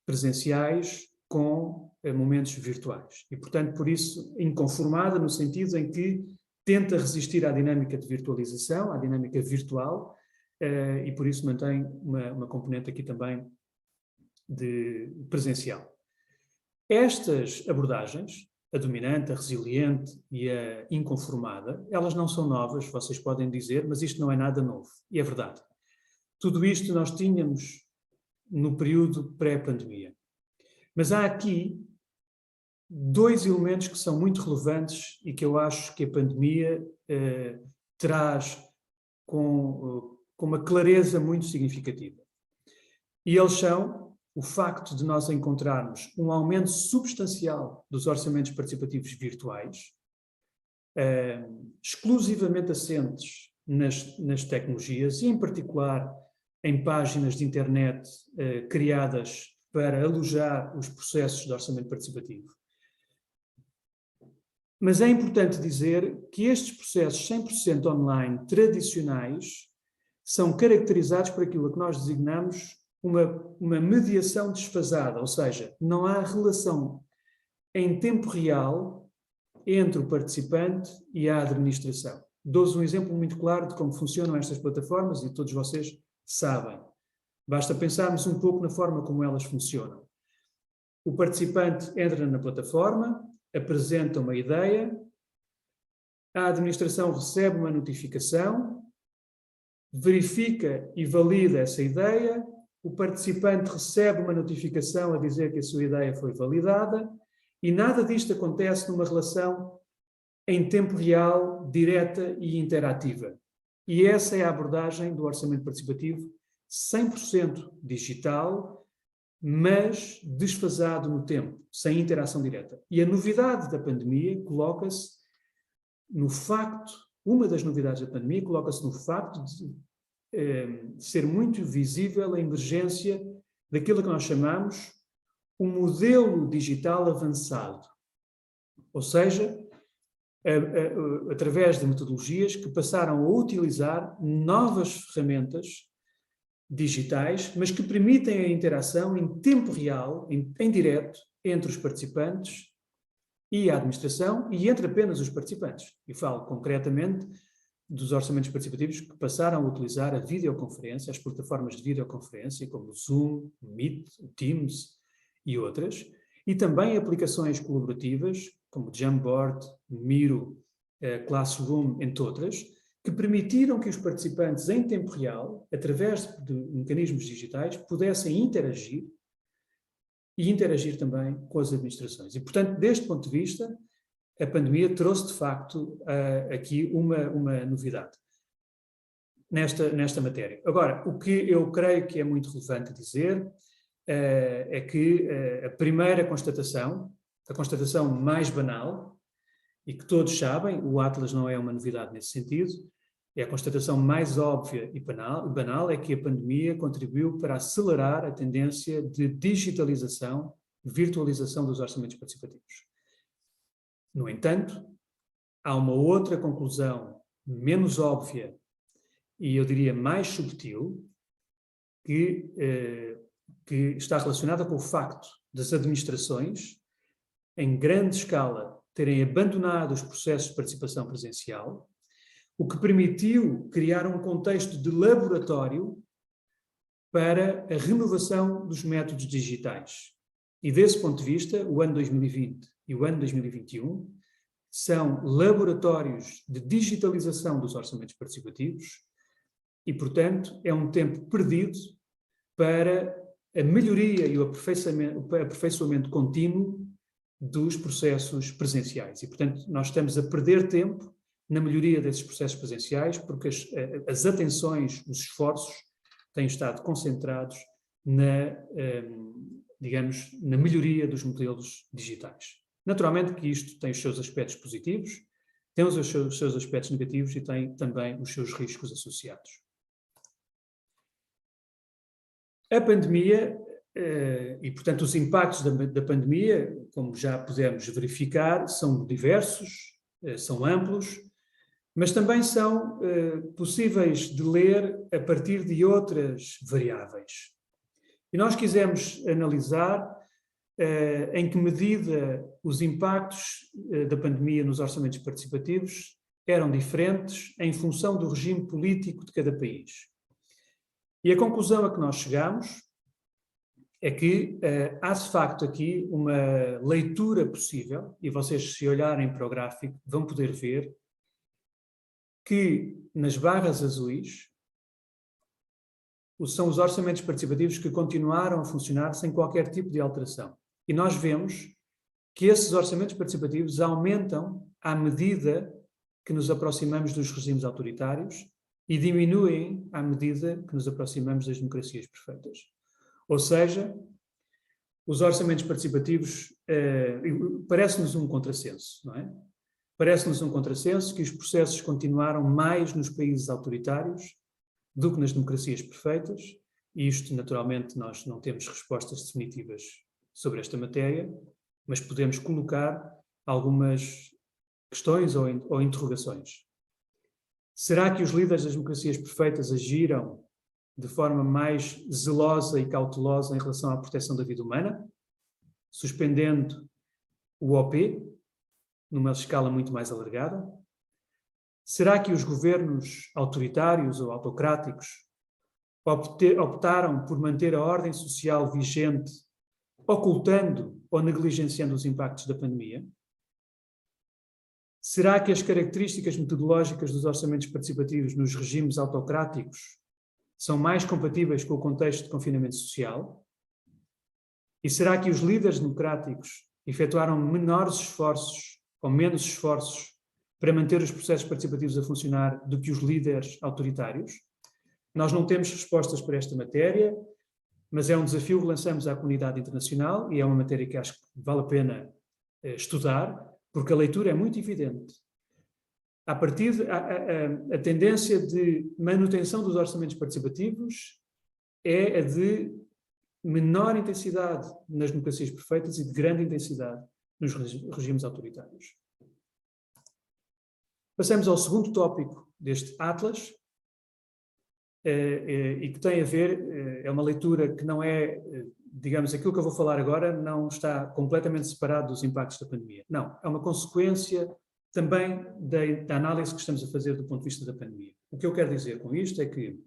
presenciais com momentos virtuais. E, portanto, por isso, inconformada no sentido em que tenta resistir à dinâmica de virtualização, à dinâmica virtual, e por isso mantém uma componente aqui também de presencial. Estas abordagens, a dominante, a resiliente e a inconformada, elas não são novas, vocês podem dizer, mas isto não é nada novo. E é verdade. Tudo isto nós tínhamos no período pré-pandemia. Mas há aqui dois elementos que são muito relevantes e que eu acho que a pandemia traz com uma clareza muito significativa. E eles são o facto de nós encontrarmos um aumento substancial dos orçamentos participativos virtuais, exclusivamente assentes nas tecnologias e, em particular, em páginas de internet criadas para alojar os processos de orçamento participativo. Mas é importante dizer que estes processos 100% online tradicionais são caracterizados por aquilo que nós designamos uma mediação desfasada, ou seja, não há relação em tempo real entre o participante e a administração. Dou-vos um exemplo muito claro de como funcionam estas plataformas e todos vocês sabem. Basta pensarmos um pouco na forma como elas funcionam. O participante entra na plataforma, apresenta uma ideia, a administração recebe uma notificação, verifica e valida essa ideia, o participante recebe uma notificação a dizer que a sua ideia foi validada e nada disto acontece numa relação em tempo real, direta e interativa. E essa é a abordagem do orçamento participativo 100% digital, mas desfasado no tempo, sem interação direta. E a novidade da pandemia coloca-se no facto, uma das novidades da pandemia coloca-se no facto de ser muito visível a emergência daquilo que nós chamamos um modelo digital avançado. Ou seja, através de metodologias que passaram a utilizar novas ferramentas digitais, mas que permitem a interação em tempo real, em direto, entre os participantes e a administração e entre apenas os participantes. E falo concretamente dos orçamentos participativos que passaram a utilizar a videoconferência, as plataformas de videoconferência, como o Zoom, o Meet, o Teams e outras, e também aplicações colaborativas, como o Jamboard, o Miro, Classroom, entre outras, que permitiram que os participantes, em tempo real, através de mecanismos digitais, pudessem interagir e interagir também com as administrações. E, portanto, deste ponto de vista, a pandemia trouxe, de facto, aqui uma novidade nesta matéria. Agora, o que eu creio que é muito relevante dizer é que a primeira constatação, a constatação mais banal, e que todos sabem, o Atlas não é uma novidade nesse sentido, é a constatação mais óbvia e banal, é que a pandemia contribuiu para acelerar a tendência de digitalização, virtualização dos orçamentos participativos. No entanto, há uma outra conclusão menos óbvia e, eu diria, mais subtil, que está relacionada com o facto das administrações, em grande escala, terem abandonado os processos de participação presencial, o que permitiu criar um contexto de laboratório para a renovação dos métodos digitais. E desse ponto de vista, o ano 2020 e o ano 2021 são laboratórios de digitalização dos orçamentos participativos e, portanto, é um tempo perdido para a melhoria e o aperfeiçoamento contínuo dos processos presenciais. E, portanto, nós estamos a perder tempo na melhoria desses processos presenciais, porque as atenções, os esforços têm estado concentrados digamos, na melhoria dos modelos digitais. Naturalmente que isto tem os seus aspectos positivos, tem os seus aspectos negativos e tem também os seus riscos associados. A pandemia, e portanto os impactos da pandemia, como já pudemos verificar, são diversos, são amplos, mas também são possíveis de ler a partir de outras variáveis. E nós quisemos analisar em que medida os impactos da pandemia nos orçamentos participativos eram diferentes em função do regime político de cada país. E a conclusão a que nós chegamos é que há de facto aqui uma leitura possível, e vocês, se olharem para o gráfico, vão poder ver que nas barras azuis são os orçamentos participativos que continuaram a funcionar sem qualquer tipo de alteração. E nós vemos que esses orçamentos participativos aumentam à medida que nos aproximamos dos regimes autoritários e diminuem à medida que nos aproximamos das democracias perfeitas. Ou seja, os orçamentos participativos parece-nos um contrassenso, não é? Parece-nos um contrassenso que os processos continuaram mais nos países autoritários do que nas democracias perfeitas, e isto, naturalmente, nós não temos respostas definitivas sobre esta matéria, mas podemos colocar algumas questões ou interrogações. Será que os líderes das democracias perfeitas agiram de forma mais zelosa e cautelosa em relação à proteção da vida humana, suspendendo o OP numa escala muito mais alargada? Será que os governos autoritários ou autocráticos optaram por manter a ordem social vigente, ocultando ou negligenciando os impactos da pandemia? Será que as características metodológicas dos orçamentos participativos nos regimes autocráticos são mais compatíveis com o contexto de confinamento social? E será que os líderes democráticos efetuaram menores esforços ou menos esforços para manter os processos participativos a funcionar do que os líderes autoritários? Nós não temos respostas para esta matéria, mas é um desafio que lançamos à comunidade internacional e é uma matéria que acho que vale a pena estudar, porque a leitura é muito evidente. A tendência de manutenção dos orçamentos participativos é a de menor intensidade nas democracias perfeitas e de grande intensidade nos regimes autoritários. Passamos ao segundo tópico deste Atlas, e que tem a ver, é uma leitura que não é digamos, aquilo que eu vou falar agora não está completamente separado dos impactos da pandemia. Não, é uma consequência também da análise que estamos a fazer do ponto de vista da pandemia. O que eu quero dizer com isto é que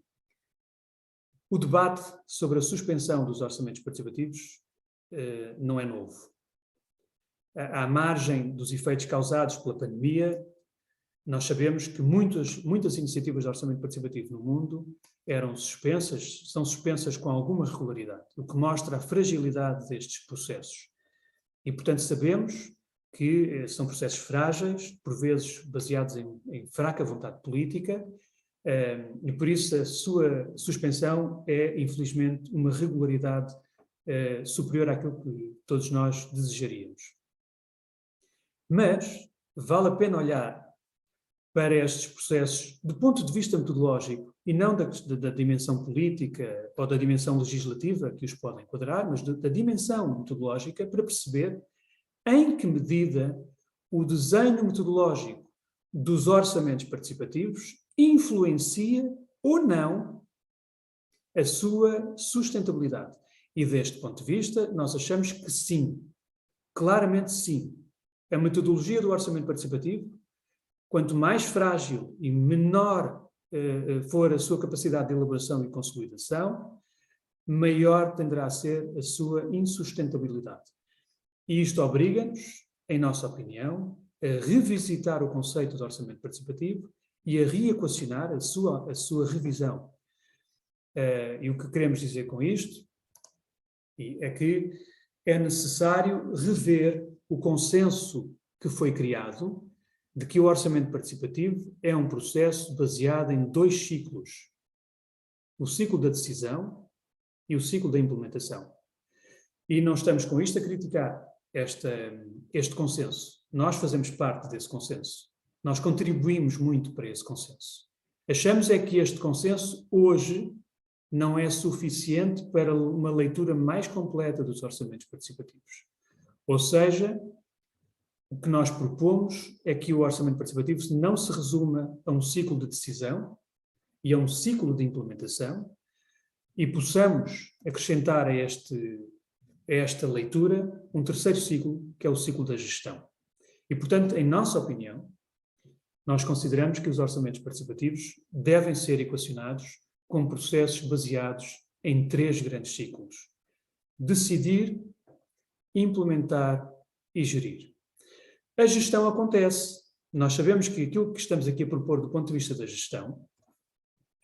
o debate sobre a suspensão dos orçamentos participativos não é novo. À margem dos efeitos causados pela pandemia, nós sabemos que muitas iniciativas de orçamento participativo no mundo são suspensas com alguma regularidade, o que mostra a fragilidade destes processos. E, portanto, sabemos que são processos frágeis, por vezes baseados em fraca vontade política, e por isso a sua suspensão é, infelizmente, uma regularidade superior àquilo que todos nós desejaríamos. Mas vale a pena olhar para estes processos do ponto de vista metodológico e não da dimensão política ou da dimensão legislativa que os podem enquadrar, mas da dimensão metodológica, para perceber em que medida o desenho metodológico dos orçamentos participativos influencia ou não a sua sustentabilidade. E deste ponto de vista, nós achamos que sim, claramente sim. A metodologia do orçamento participativo, quanto mais frágil e menor for a sua capacidade de elaboração e consolidação, maior tenderá a ser a sua insustentabilidade. E isto obriga-nos, em nossa opinião, a revisitar o conceito de orçamento participativo e a reequacionar a sua revisão. E o que queremos dizer com isto é que é necessário rever o consenso que foi criado de que o orçamento participativo é um processo baseado em 2 ciclos: o ciclo da decisão e o ciclo da implementação. E não estamos com isto a criticar este consenso. Nós fazemos parte desse consenso. Nós contribuímos muito para esse consenso. Achamos é que este consenso hoje não é suficiente para uma leitura mais completa dos orçamentos participativos. Ou seja, o que nós propomos é que o orçamento participativo não se resuma a um ciclo de decisão e a um ciclo de implementação, e possamos acrescentar a esta leitura um terceiro ciclo, que é o ciclo da gestão. E, portanto, em nossa opinião, nós consideramos que os orçamentos participativos devem ser equacionados com processos baseados em 3 grandes ciclos: decidir, implementar e gerir. A gestão acontece. Nós sabemos que aquilo que estamos aqui a propor do ponto de vista da gestão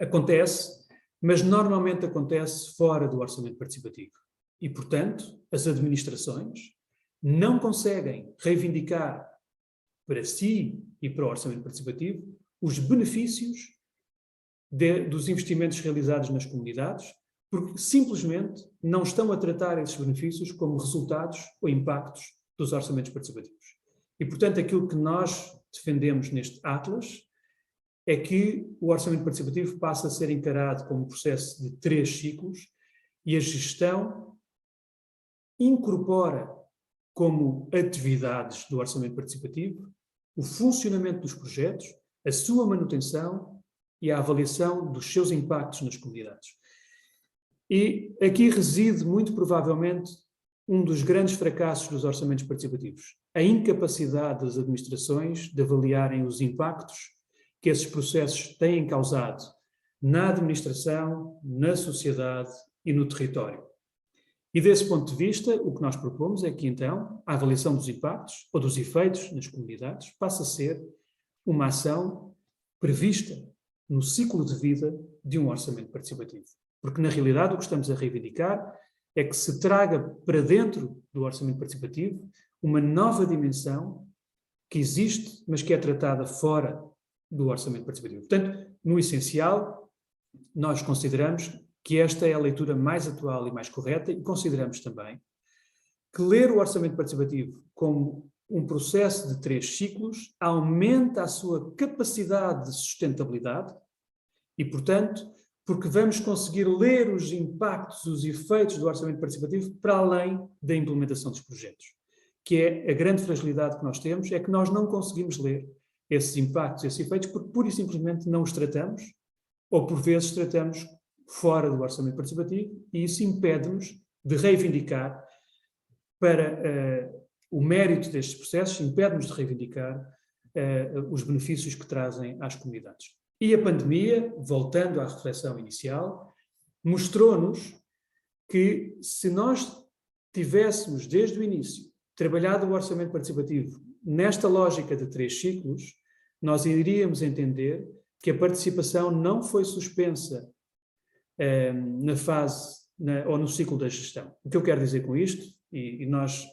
acontece, mas normalmente acontece fora do orçamento participativo. E, portanto, as administrações não conseguem reivindicar para si e para o orçamento participativo os benefícios dos investimentos realizados nas comunidades, porque simplesmente não estão a tratar esses benefícios como resultados ou impactos dos orçamentos participativos. E, portanto, aquilo que nós defendemos neste Atlas é que o orçamento participativo passa a ser encarado como um processo de 3 ciclos e a gestão incorpora como atividades do orçamento participativo o funcionamento dos projetos, a sua manutenção e a avaliação dos seus impactos nas comunidades. E aqui reside, muito provavelmente, um dos grandes fracassos dos orçamentos participativos: a incapacidade das administrações de avaliarem os impactos que esses processos têm causado na administração, na sociedade e no território. E desse ponto de vista, o que nós propomos é que, então, a avaliação dos impactos ou dos efeitos nas comunidades passe a ser uma ação prevista no ciclo de vida de um orçamento participativo. Porque, na realidade, o que estamos a reivindicar é que se traga para dentro do orçamento participativo uma nova dimensão que existe, mas que é tratada fora do orçamento participativo. Portanto, no essencial, nós consideramos que esta é a leitura mais atual e mais correta, e consideramos também que ler o orçamento participativo como um processo de 3 ciclos aumenta a sua capacidade de sustentabilidade e, portanto, porque vamos conseguir ler os impactos, os efeitos do orçamento participativo para além da implementação dos projetos. Que é a grande fragilidade que nós temos, é que nós não conseguimos ler esses impactos, esses efeitos, porque pura e simplesmente não os tratamos, ou por vezes tratamos fora do orçamento participativo, e isso impede-nos de reivindicar para o mérito destes processos, impede-nos de reivindicar os benefícios que trazem às comunidades. E a pandemia, voltando à reflexão inicial, mostrou-nos que se nós tivéssemos, desde o início, trabalhado o orçamento participativo nesta lógica de 3 ciclos, nós iríamos entender que a participação não foi suspensa na fase ou no ciclo da gestão. O que eu quero dizer com isto, e nós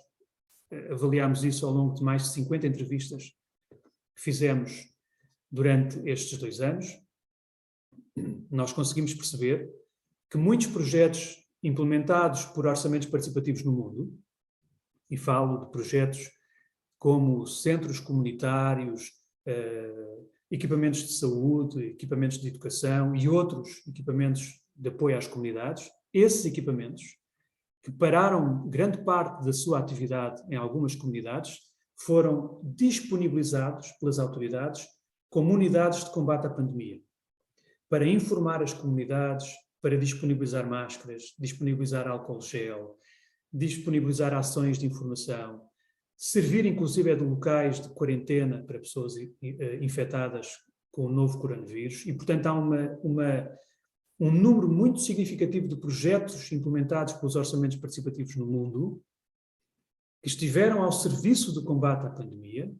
avaliámos isso ao longo de mais de 50 entrevistas que fizemos durante estes 2 anos, nós conseguimos perceber que muitos projetos implementados por orçamentos participativos no mundo, e falo de projetos como centros comunitários, equipamentos de saúde, equipamentos de educação e outros equipamentos de apoio às comunidades, esses equipamentos, que pararam grande parte da sua atividade em algumas comunidades, foram disponibilizados pelas autoridades como unidades de combate à pandemia, para informar as comunidades, para disponibilizar máscaras, disponibilizar álcool gel, disponibilizar ações de informação, servir inclusive de locais de quarentena para pessoas infectadas com o novo coronavírus, e portanto há um número muito significativo de projetos implementados pelos orçamentos participativos no mundo que estiveram ao serviço do combate à pandemia,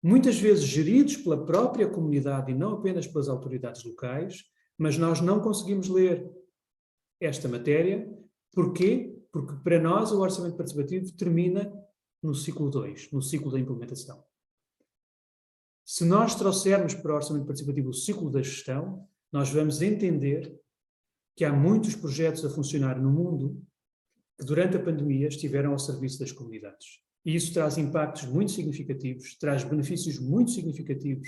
muitas vezes geridos pela própria comunidade e não apenas pelas autoridades locais, mas nós não conseguimos ler esta matéria. Porquê? Porque para nós o orçamento participativo termina no ciclo 2, no ciclo da implementação. Se nós trouxermos para o orçamento participativo o ciclo da gestão, nós vamos entender que há muitos projetos a funcionar no mundo que durante a pandemia estiveram ao serviço das comunidades. E isso traz impactos muito significativos, traz benefícios muito significativos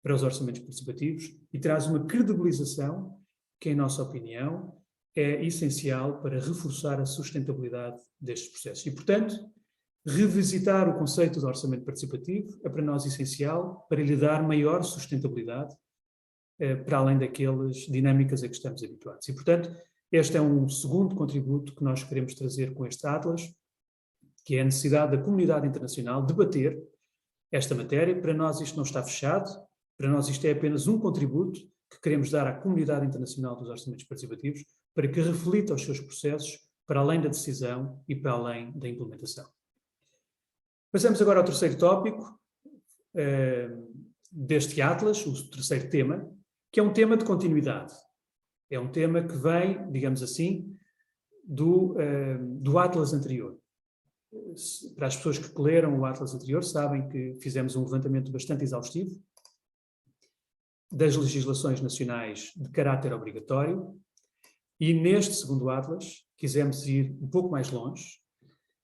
para os orçamentos participativos e traz uma credibilização que, em nossa opinião, é essencial para reforçar a sustentabilidade destes processos. E, portanto, revisitar o conceito de orçamento participativo é para nós essencial para lhe dar maior sustentabilidade para além daquelas dinâmicas a que estamos habituados. E, portanto, este é um segundo contributo que nós queremos trazer com este Atlas, que é a necessidade da comunidade internacional debater esta matéria. Para nós isto não está fechado, para nós isto é apenas um contributo que queremos dar à comunidade internacional dos orçamentos participativos para que reflita os seus processos para além da decisão e para além da implementação. Passamos agora ao terceiro tópico deste Atlas, o terceiro tema, que é um tema de continuidade. É um tema que vem, digamos assim, do Atlas anterior. Para as pessoas que leram o Atlas anterior, sabem que fizemos um levantamento bastante exaustivo das legislações nacionais de caráter obrigatório e neste segundo Atlas quisemos ir um pouco mais longe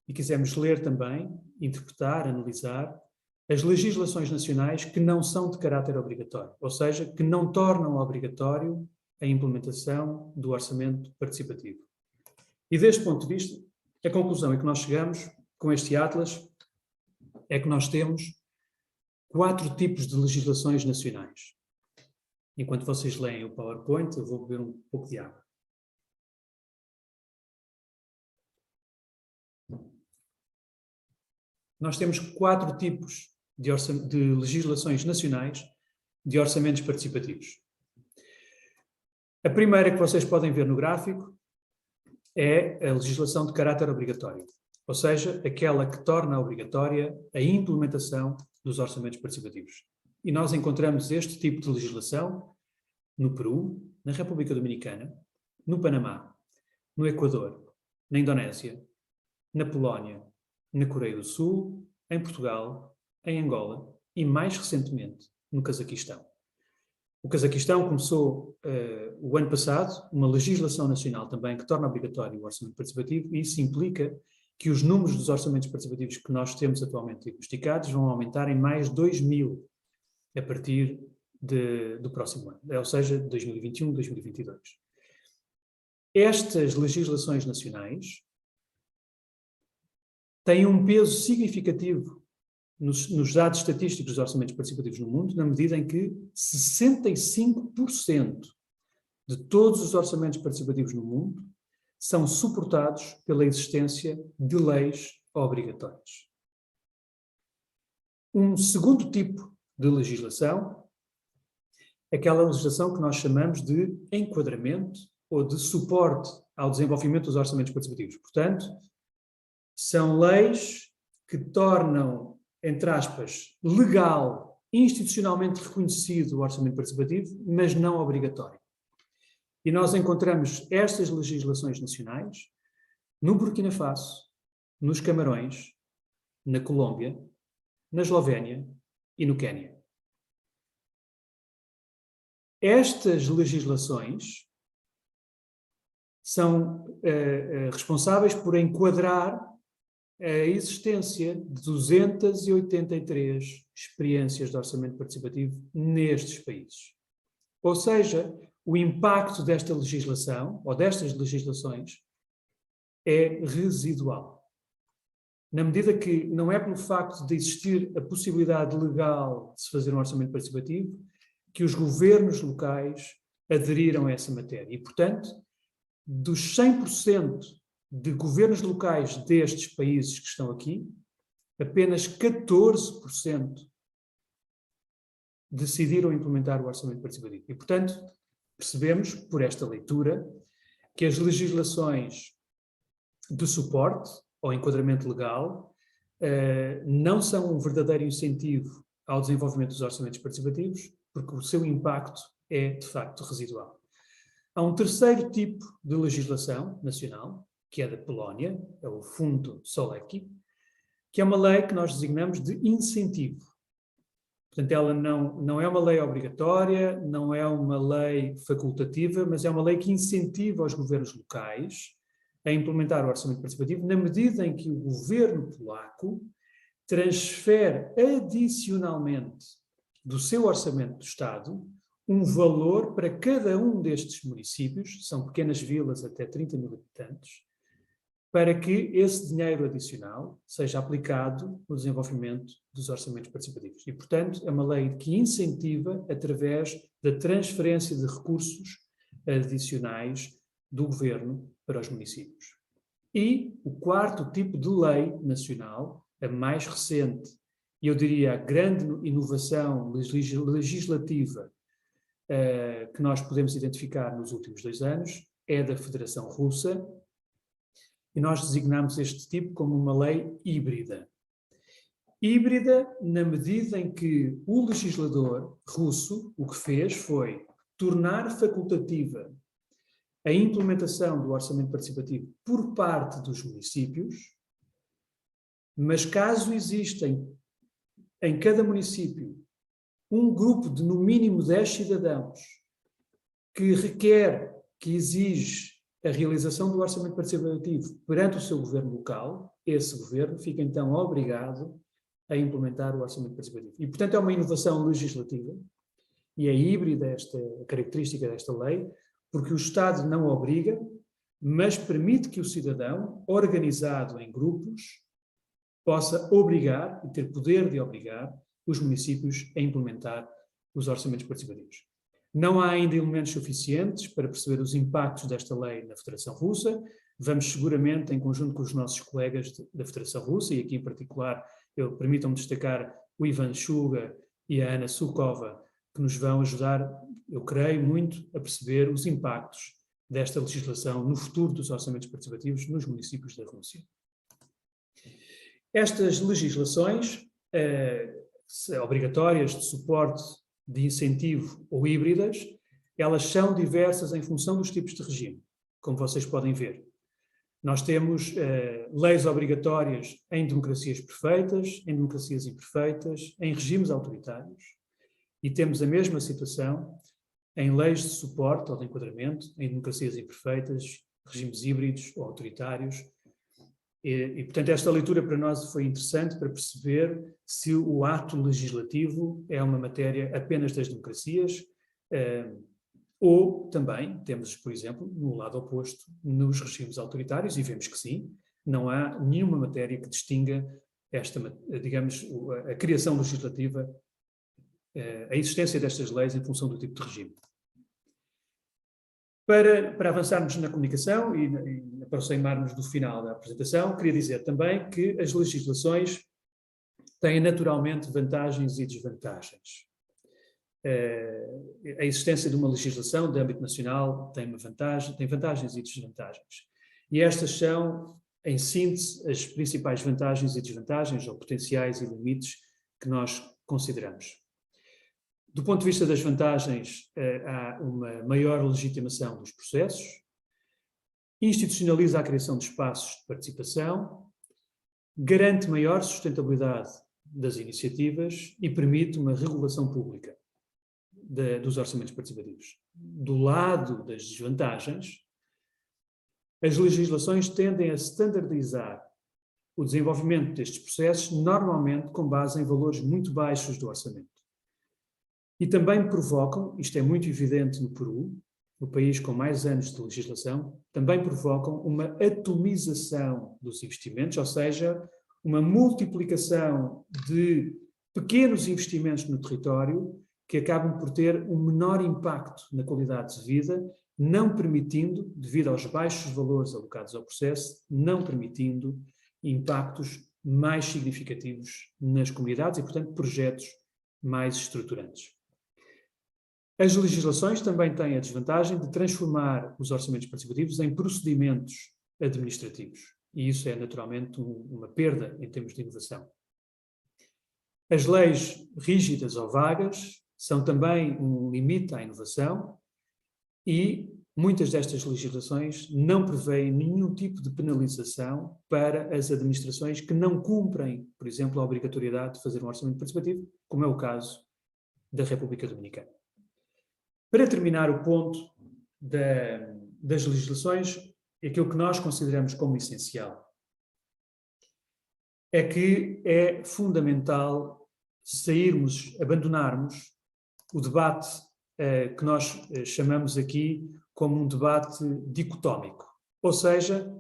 e quisemos ler também, interpretar, analisar as legislações nacionais que não são de caráter obrigatório, ou seja, que não tornam obrigatório a implementação do orçamento participativo. E deste ponto de vista, a conclusão a que nós chegamos com este Atlas é que nós temos 4 tipos de legislações nacionais. Enquanto vocês leem o PowerPoint, eu vou beber um pouco de água. Nós temos 4 tipos de legislações nacionais de orçamentos participativos. A primeira que vocês podem ver no gráfico é a legislação de caráter obrigatório, ou seja, aquela que torna obrigatória a implementação dos orçamentos participativos. E nós encontramos este tipo de legislação no Peru, na República Dominicana, no Panamá, no Equador, na Indonésia, na Polónia, na Coreia do Sul, em Portugal, em Angola e, mais recentemente, no Cazaquistão. O Cazaquistão começou o ano passado uma legislação nacional também que torna obrigatório o orçamento participativo e isso implica que os números dos orçamentos participativos que nós temos atualmente diagnosticados vão aumentar em mais 2.000 a partir do próximo ano, ou seja, 2021, 2022. Estas legislações nacionais têm um peso significativo nos dados estatísticos dos orçamentos participativos no mundo, na medida em que 65% de todos os orçamentos participativos no mundo são suportados pela existência de leis obrigatórias. Um segundo tipo de legislação é aquela legislação que nós chamamos de enquadramento ou de suporte ao desenvolvimento dos orçamentos participativos. Portanto, são leis que tornam, entre aspas, legal, institucionalmente reconhecido o orçamento participativo, mas não obrigatório. E nós encontramos estas legislações nacionais no Burkina Faso, nos Camarões, na Colômbia, na Eslovénia e no Quénia. Estas legislações são responsáveis por enquadrar a existência de 283 experiências de orçamento participativo nestes países. Ou seja, o impacto desta legislação, ou destas legislações, é residual. Na medida que não é pelo facto de existir a possibilidade legal de se fazer um orçamento participativo que os governos locais aderiram a essa matéria. E, portanto, dos 100% de governos locais destes países que estão aqui, apenas 14% decidiram implementar o orçamento participativo. E, portanto, percebemos, por esta leitura, que as legislações de suporte ao enquadramento legal não são um verdadeiro incentivo ao desenvolvimento dos orçamentos participativos, porque o seu impacto é, de facto, residual. Há um terceiro tipo de legislação nacional, que é da Polónia, é o Fundo Solecki, que é uma lei que nós designamos de incentivo. Portanto, ela não é uma lei obrigatória, não é uma lei facultativa, mas é uma lei que incentiva os governos locais a implementar o orçamento participativo na medida em que o governo polaco transfere adicionalmente do seu orçamento do Estado um valor para cada um destes municípios, são pequenas vilas até 30 mil habitantes, para que esse dinheiro adicional seja aplicado no desenvolvimento dos orçamentos participativos. E, portanto, é uma lei que incentiva através da transferência de recursos adicionais do governo para os municípios. E o quarto tipo de lei nacional, a mais recente, e eu diria a grande inovação legislativa que nós podemos identificar nos últimos 2 anos, é da Federação Russa, e nós designamos este tipo como uma lei híbrida. Híbrida na medida em que o legislador russo o que fez foi tornar facultativa a implementação do orçamento participativo por parte dos municípios, mas caso existem em cada município um grupo de no mínimo 10 cidadãos que requer, que exige a realização do orçamento participativo perante o seu governo local, esse governo fica então obrigado a implementar o orçamento participativo. E, portanto, é uma inovação legislativa e é híbrida esta característica desta lei, porque o Estado não obriga, mas permite que o cidadão, organizado em grupos, possa obrigar e ter poder de obrigar os municípios a implementar os orçamentos participativos. Não há ainda elementos suficientes para perceber os impactos desta lei na Federação Russa. Vamos seguramente, em conjunto com os nossos colegas da Federação Russa, e aqui em particular, permitam-me destacar o Ivan Shuga e a Ana Sukova, que nos vão ajudar, eu creio, muito a perceber os impactos desta legislação no futuro dos orçamentos participativos nos municípios da Rússia. Estas legislações obrigatórias de suporte, de incentivo ou híbridas, elas são diversas em função dos tipos de regime, como vocês podem ver. Nós temos leis obrigatórias em democracias perfeitas, em democracias imperfeitas, em regimes autoritários, e temos a mesma situação em leis de suporte ou de enquadramento, em democracias imperfeitas, regimes híbridos ou autoritários. E, portanto, esta leitura para nós foi interessante para perceber se o ato legislativo é uma matéria apenas das democracias ou também temos, por exemplo, no lado oposto, nos regimes autoritários, e vemos que sim, não há nenhuma matéria que distinga esta, digamos, a criação legislativa, a existência destas leis em função do tipo de regime. Para avançarmos na comunicação e aproximarmos do final da apresentação, queria dizer também que as legislações têm naturalmente vantagens e desvantagens. A existência de uma legislação de âmbito nacional tem vantagens e desvantagens. E estas são, em síntese, as principais vantagens e desvantagens, ou potenciais e limites, que nós consideramos. Do ponto de vista das vantagens, há uma maior legitimação dos processos, institucionaliza a criação de espaços de participação, garante maior sustentabilidade das iniciativas e permite uma regulação pública dos orçamentos participativos. Do lado das desvantagens, as legislações tendem a standardizar o desenvolvimento destes processos, normalmente com base em valores muito baixos do orçamento. E também provocam, isto é muito evidente no Peru, no país com mais anos de legislação, também provocam uma atomização dos investimentos, ou seja, uma multiplicação de pequenos investimentos no território que acabam por ter um menor impacto na qualidade de vida, não permitindo, devido aos baixos valores alocados ao processo, não permitindo impactos mais significativos nas comunidades e, portanto, projetos mais estruturantes. As legislações também têm a desvantagem de transformar os orçamentos participativos em procedimentos administrativos. E isso é naturalmente uma perda em termos de inovação. As leis rígidas ou vagas são também um limite à inovação e muitas destas legislações não prevêem nenhum tipo de penalização para as administrações que não cumprem, por exemplo, a obrigatoriedade de fazer um orçamento participativo, como é o caso da República Dominicana. Para terminar o ponto das legislações, aquilo que nós consideramos como essencial é que é fundamental abandonarmos o debate que nós chamamos aqui como um debate dicotómico. Ou seja,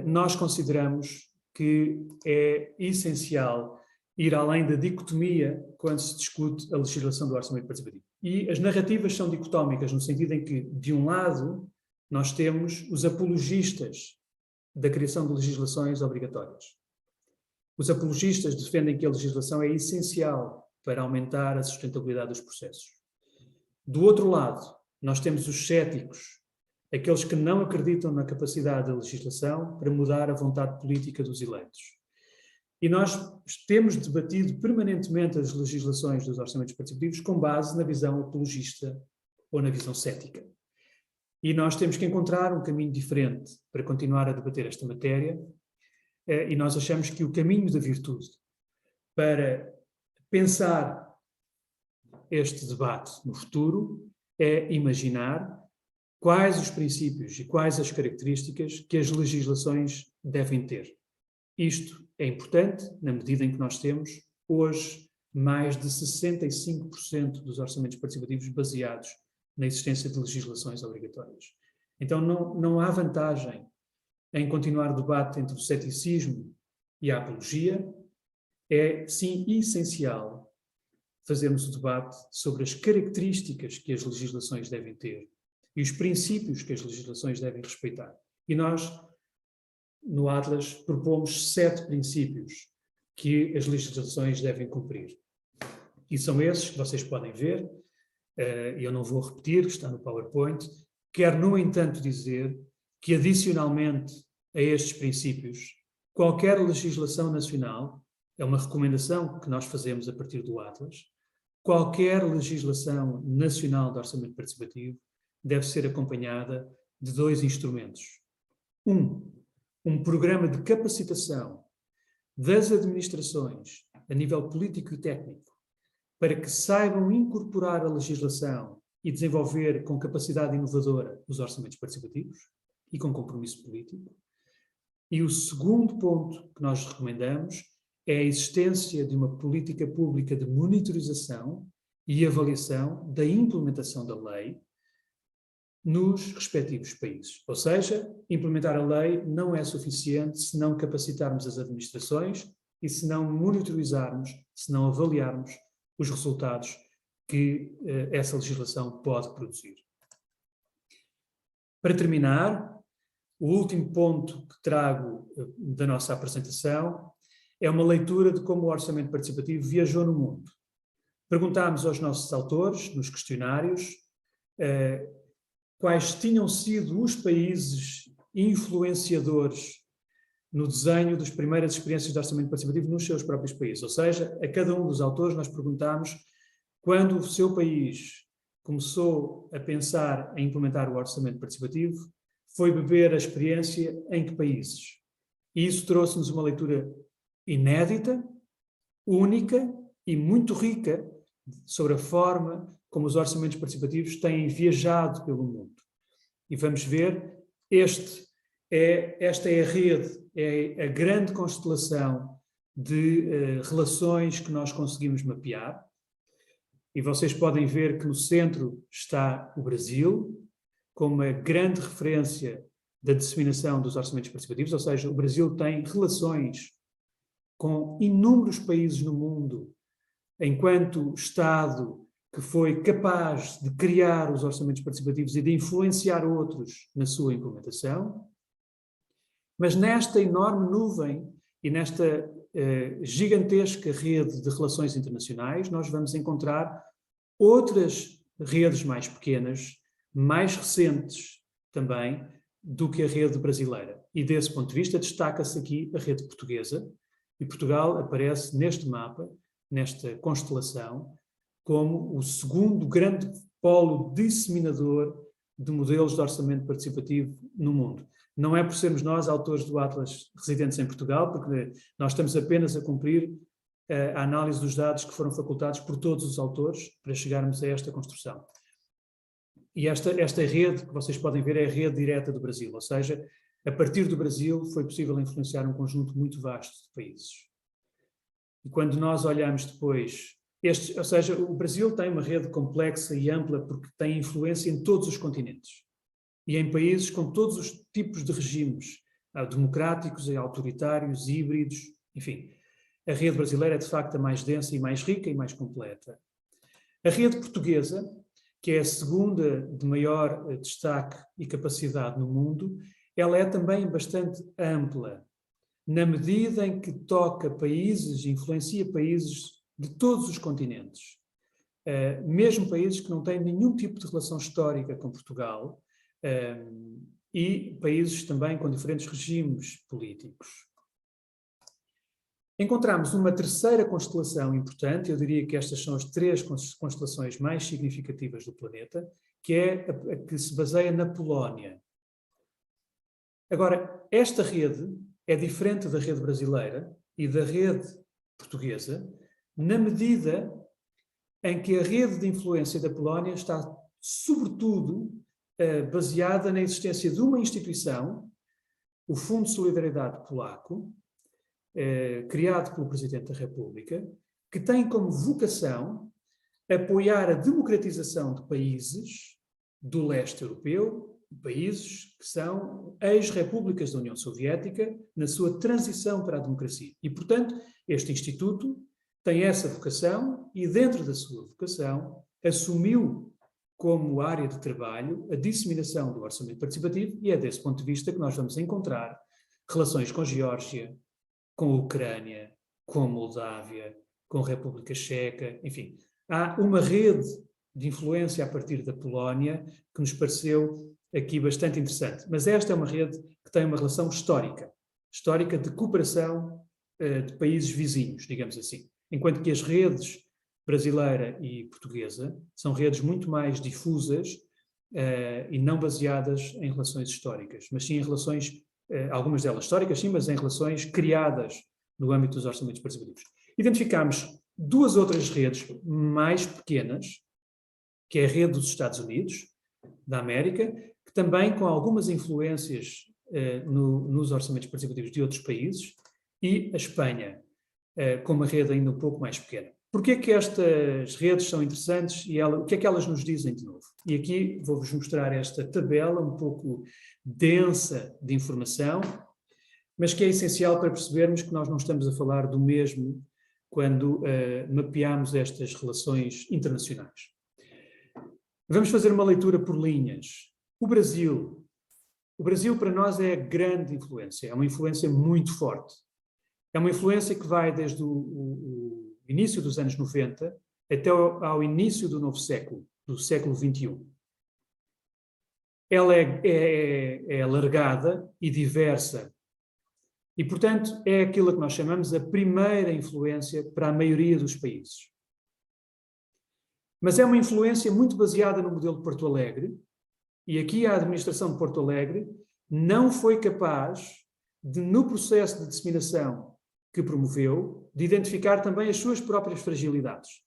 nós consideramos que é essencial ir além da dicotomia quando se discute a legislação do orçamento participativo. E as narrativas são dicotómicas no sentido em que, de um lado, nós temos os apologistas da criação de legislações obrigatórias. Os apologistas defendem que a legislação é essencial para aumentar a sustentabilidade dos processos. Do outro lado, nós temos os céticos, aqueles que não acreditam na capacidade da legislação para mudar a vontade política dos eleitos. E nós temos debatido permanentemente as legislações dos orçamentos participativos com base na visão apologista ou na visão cética. E nós temos que encontrar um caminho diferente para continuar a debater esta matéria, e nós achamos que o caminho da virtude para pensar este debate no futuro é imaginar quais os princípios e quais as características que as legislações devem ter. Isto é importante na medida em que nós temos, hoje, mais de 65% dos orçamentos participativos baseados na existência de legislações obrigatórias. Então não há vantagem em continuar o debate entre o ceticismo e a apologia. É, sim, essencial fazermos o debate sobre as características que as legislações devem ter e os princípios que as legislações devem respeitar. E nós, no Atlas, propomos 7 princípios que as legislações devem cumprir. E são esses que vocês podem ver, eu não vou repetir, está no PowerPoint. Quero, no entanto, dizer que, adicionalmente a estes princípios, qualquer legislação nacional, é uma recomendação que nós fazemos a partir do Atlas, qualquer legislação nacional de orçamento participativo deve ser acompanhada de 2 instrumentos. Um programa de capacitação das administrações a nível político e técnico para que saibam incorporar a legislação e desenvolver com capacidade inovadora os orçamentos participativos e com compromisso político. E o segundo ponto que nós recomendamos é a existência de uma política pública de monitorização e avaliação da implementação da lei nos respectivos países. Ou seja, implementar a lei não é suficiente se não capacitarmos as administrações e se não monitorizarmos, se não avaliarmos os resultados que essa legislação pode produzir. Para terminar, o último ponto que trago da nossa apresentação é uma leitura de como o orçamento participativo viajou no mundo. Perguntámos aos nossos autores, nos questionários, quais tinham sido os países influenciadores no desenho das primeiras experiências de orçamento participativo nos seus próprios países. Ou seja, a cada um dos autores nós perguntámos quando o seu país começou a pensar em implementar o orçamento participativo, foi beber a experiência em que países. E isso trouxe-nos uma leitura inédita, única e muito rica sobre a forma como os orçamentos participativos têm viajado pelo mundo. E vamos ver, esta é a rede, é a grande constelação de relações que nós conseguimos mapear. E vocês podem ver que no centro está o Brasil, como uma grande referência da disseminação dos orçamentos participativos, ou seja, o Brasil tem relações com inúmeros países no mundo, enquanto Estado que foi capaz de criar os orçamentos participativos e de influenciar outros na sua implementação. Mas nesta enorme nuvem e nesta gigantesca rede de relações internacionais, nós vamos encontrar outras redes mais pequenas, mais recentes também, do que a rede brasileira. E desse ponto de vista destaca-se aqui a rede portuguesa, e Portugal aparece neste mapa, nesta constelação, como o segundo grande polo disseminador de modelos de orçamento participativo no mundo. Não é por sermos nós autores do Atlas residentes em Portugal, porque nós estamos apenas a cumprir a análise dos dados que foram facultados por todos os autores para chegarmos a esta construção. E esta rede que vocês podem ver é a rede direta do Brasil, ou seja, a partir do Brasil foi possível influenciar um conjunto muito vasto de países. E quando nós olhamos depois, ou seja, o Brasil tem uma rede complexa e ampla porque tem influência em todos os continentes e em países com todos os tipos de regimes, democráticos, autoritários, híbridos, enfim. A rede brasileira é de facto a mais densa e mais rica e mais completa. A rede portuguesa, que é a segunda de maior destaque e capacidade no mundo, ela é também bastante ampla, na medida em que toca países, influencia países de todos os continentes. Mesmo países que não têm nenhum tipo de relação histórica com Portugal, e países também com diferentes regimes políticos. Encontramos uma terceira constelação importante, eu diria que estas são as três constelações mais significativas do planeta, que é a que se baseia na Polónia. Agora, esta rede é diferente da rede brasileira e da rede portuguesa, na medida em que a rede de influência da Polónia está, sobretudo, baseada na existência de uma instituição, o Fundo de Solidariedade Polaco, criado pelo Presidente da República, que tem como vocação apoiar a democratização de países do leste europeu, países que são ex-repúblicas da União Soviética, na sua transição para a democracia. E, portanto, este Instituto tem essa vocação e, dentro da sua vocação, assumiu como área de trabalho a disseminação do orçamento participativo, e é desse ponto de vista que nós vamos encontrar relações com Geórgia, com a Ucrânia, com a Moldávia, com a República Checa, enfim. Há uma rede de influência a partir da Polónia que nos pareceu aqui bastante interessante. Mas esta é uma rede que tem uma relação histórica de cooperação de países vizinhos, digamos assim. Enquanto que as redes brasileira e portuguesa são redes muito mais difusas e não baseadas em relações históricas, mas sim em relações, algumas delas históricas, sim, mas em relações criadas no âmbito dos orçamentos participativos. Identificámos duas outras redes mais pequenas, que é a rede dos Estados Unidos, da América, que também com algumas influências nos orçamentos participativos de outros países, e a Espanha, com uma rede ainda um pouco mais pequena. Porquê é que estas redes são interessantes e o que é que elas nos dizem de novo? E aqui vou-vos mostrar esta tabela um pouco densa de informação, mas que é essencial para percebermos que nós não estamos a falar do mesmo quando mapeamos estas relações internacionais. Vamos fazer uma leitura por linhas. O Brasil O Brasil, para nós, é grande influência, é uma influência muito forte. É uma influência que vai desde o início dos anos 90 até ao início do novo século, do século XXI. Ela é alargada e diversa e, portanto, é aquilo que nós chamamos a primeira influência para a maioria dos países. Mas é uma influência muito baseada no modelo de Porto Alegre, e aqui a administração de Porto Alegre não foi capaz de, no processo de disseminação que promoveu, de identificar também as suas próprias fragilidades.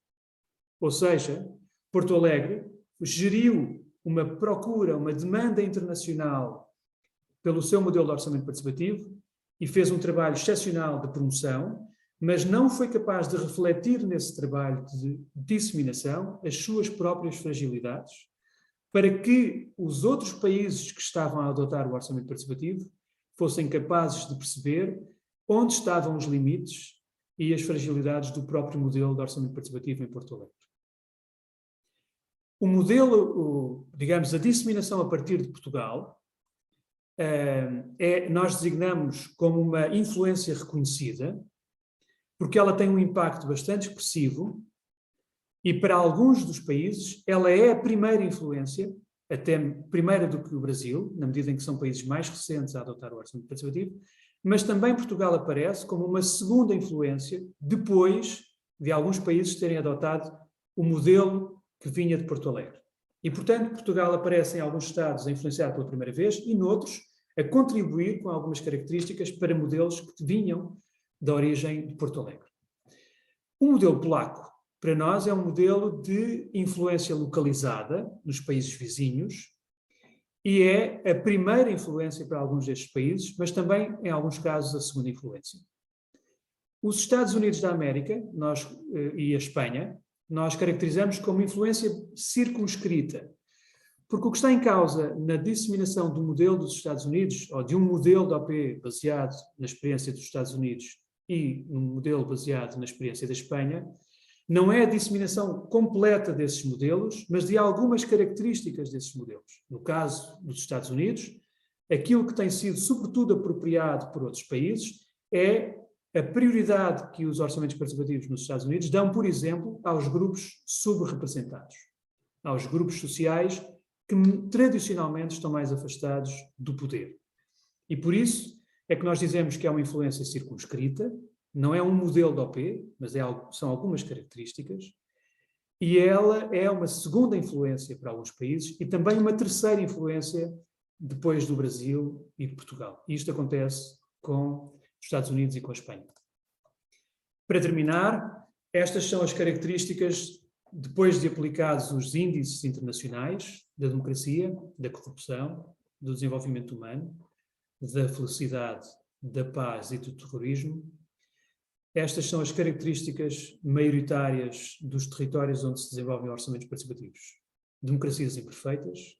Ou seja, Porto Alegre geriu uma procura, uma demanda internacional pelo seu modelo de orçamento participativo e fez um trabalho excepcional de promoção, mas não foi capaz de refletir nesse trabalho de disseminação as suas próprias fragilidades, para que os outros países que estavam a adotar o orçamento participativo fossem capazes de perceber onde estavam os limites e as fragilidades do próprio modelo de orçamento participativo em Porto Alegre. O modelo, digamos, a disseminação a partir de Portugal, nós designamos como uma influência reconhecida, porque ela tem um impacto bastante expressivo e para alguns dos países ela é a primeira influência, até primeira do que o Brasil, na medida em que são países mais recentes a adotar o orçamento participativo, mas também Portugal aparece como uma segunda influência depois de alguns países terem adotado o modelo que vinha de Porto Alegre. E, portanto, Portugal aparece em alguns estados a influenciar pela primeira vez e noutros a contribuir com algumas características para modelos que vinham da origem de Porto Alegre. O modelo polaco, para nós, é um modelo de influência localizada nos países vizinhos e é a primeira influência para alguns destes países, mas também, em alguns casos, a segunda influência. Os Estados Unidos da América e a Espanha, nós caracterizamos como influência circunscrita, porque o que está em causa na disseminação do modelo dos Estados Unidos, ou de um modelo de OP baseado na experiência dos Estados Unidos e um modelo baseado na experiência da Espanha, não é a disseminação completa desses modelos, mas de algumas características desses modelos. No caso dos Estados Unidos, aquilo que tem sido sobretudo apropriado por outros países é a prioridade que os orçamentos participativos nos Estados Unidos dão, por exemplo, aos grupos subrepresentados, aos grupos sociais que tradicionalmente estão mais afastados do poder. E por isso é que nós dizemos que é uma influência circunscrita, não é um modelo de OP, mas são algumas características, e ela é uma segunda influência para alguns países e também uma terceira influência depois do Brasil e de Portugal. E isto acontece com os Estados Unidos e com a Espanha. Para terminar, estas são as características, depois de aplicados os índices internacionais da democracia, da corrupção, do desenvolvimento humano, da felicidade, da paz e do terrorismo. Estas são as características maioritárias dos territórios onde se desenvolvem orçamentos participativos. Democracias imperfeitas,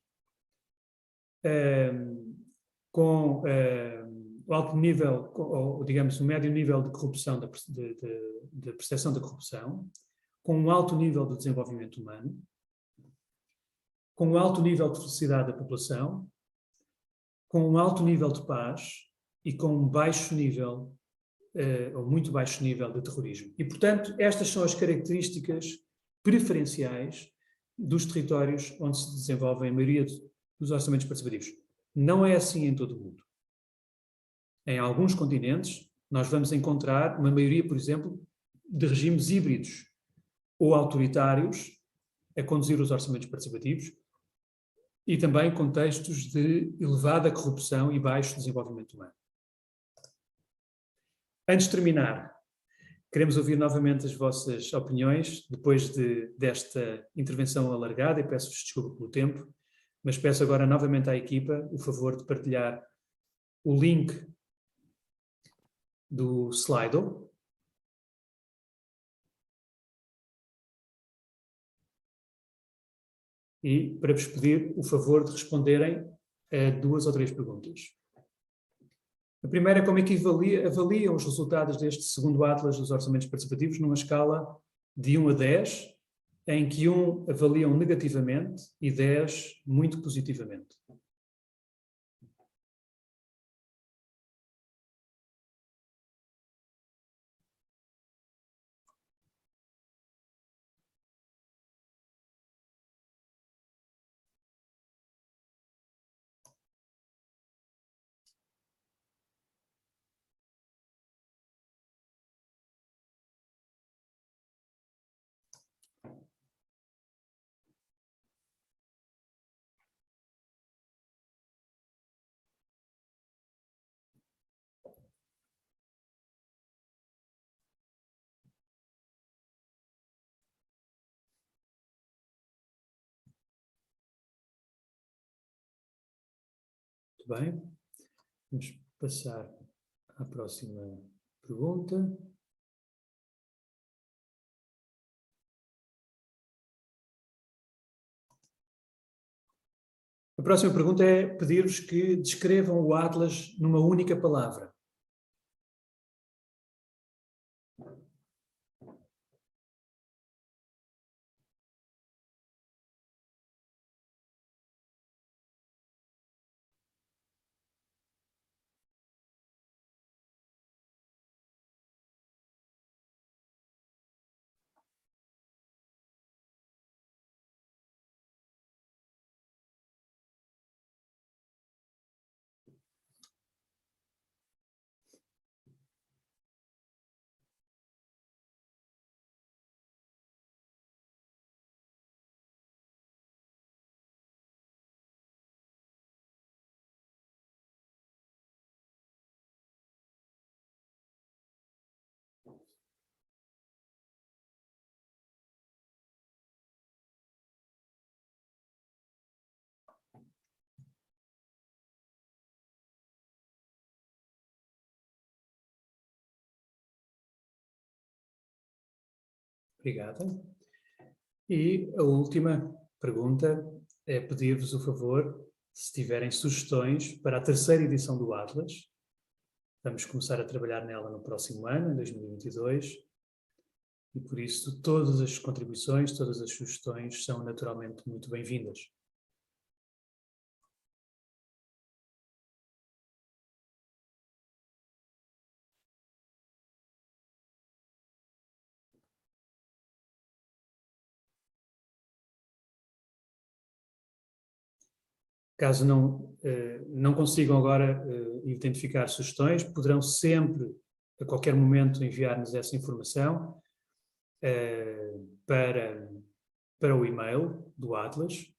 com alto nível, ou digamos, um médio nível de corrupção, de percepção da corrupção, com um alto nível de desenvolvimento humano, com um alto nível de felicidade da população, com um alto nível de paz e com um baixo nível, ou muito baixo nível de terrorismo. E, portanto, estas são as características preferenciais dos territórios onde se desenvolvem a maioria dos orçamentos participativos. Não é assim em todo o mundo. Em alguns continentes, nós vamos encontrar uma maioria, por exemplo, de regimes híbridos ou autoritários a conduzir os orçamentos participativos e também contextos de elevada corrupção e baixo desenvolvimento humano. Antes de terminar, queremos ouvir novamente as vossas opiniões depois desta intervenção alargada e peço-vos desculpa pelo tempo, mas peço agora novamente à equipa o favor de partilhar o link do Slido. E para vos pedir o favor de responderem a 2 ou 3 perguntas. A primeira é como é que avaliam os resultados deste segundo Atlas dos Orçamentos Participativos numa escala de 1 a 10, em que 1 avaliam negativamente e 10 muito positivamente. Muito bem. Vamos passar à próxima pergunta. A próxima pergunta é pedir-vos que descrevam o Atlas numa única palavra. Obrigada. E a última pergunta é pedir-vos o favor, se tiverem sugestões para a terceira edição do Atlas. Vamos começar a trabalhar nela no próximo ano, em 2022, e por isso todas as contribuições, todas as sugestões são naturalmente muito bem-vindas. Caso não consigam agora identificar sugestões, poderão sempre, a qualquer momento, enviar-nos essa informação para o e-mail do Atlas.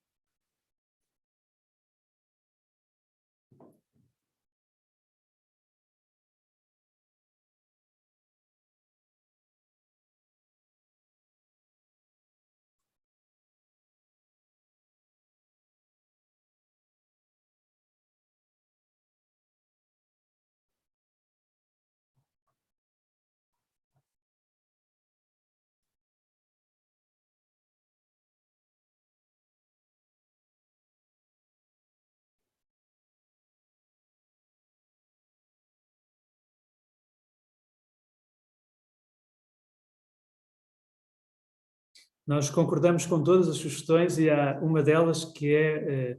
Nós concordamos com todas as sugestões e há uma delas que é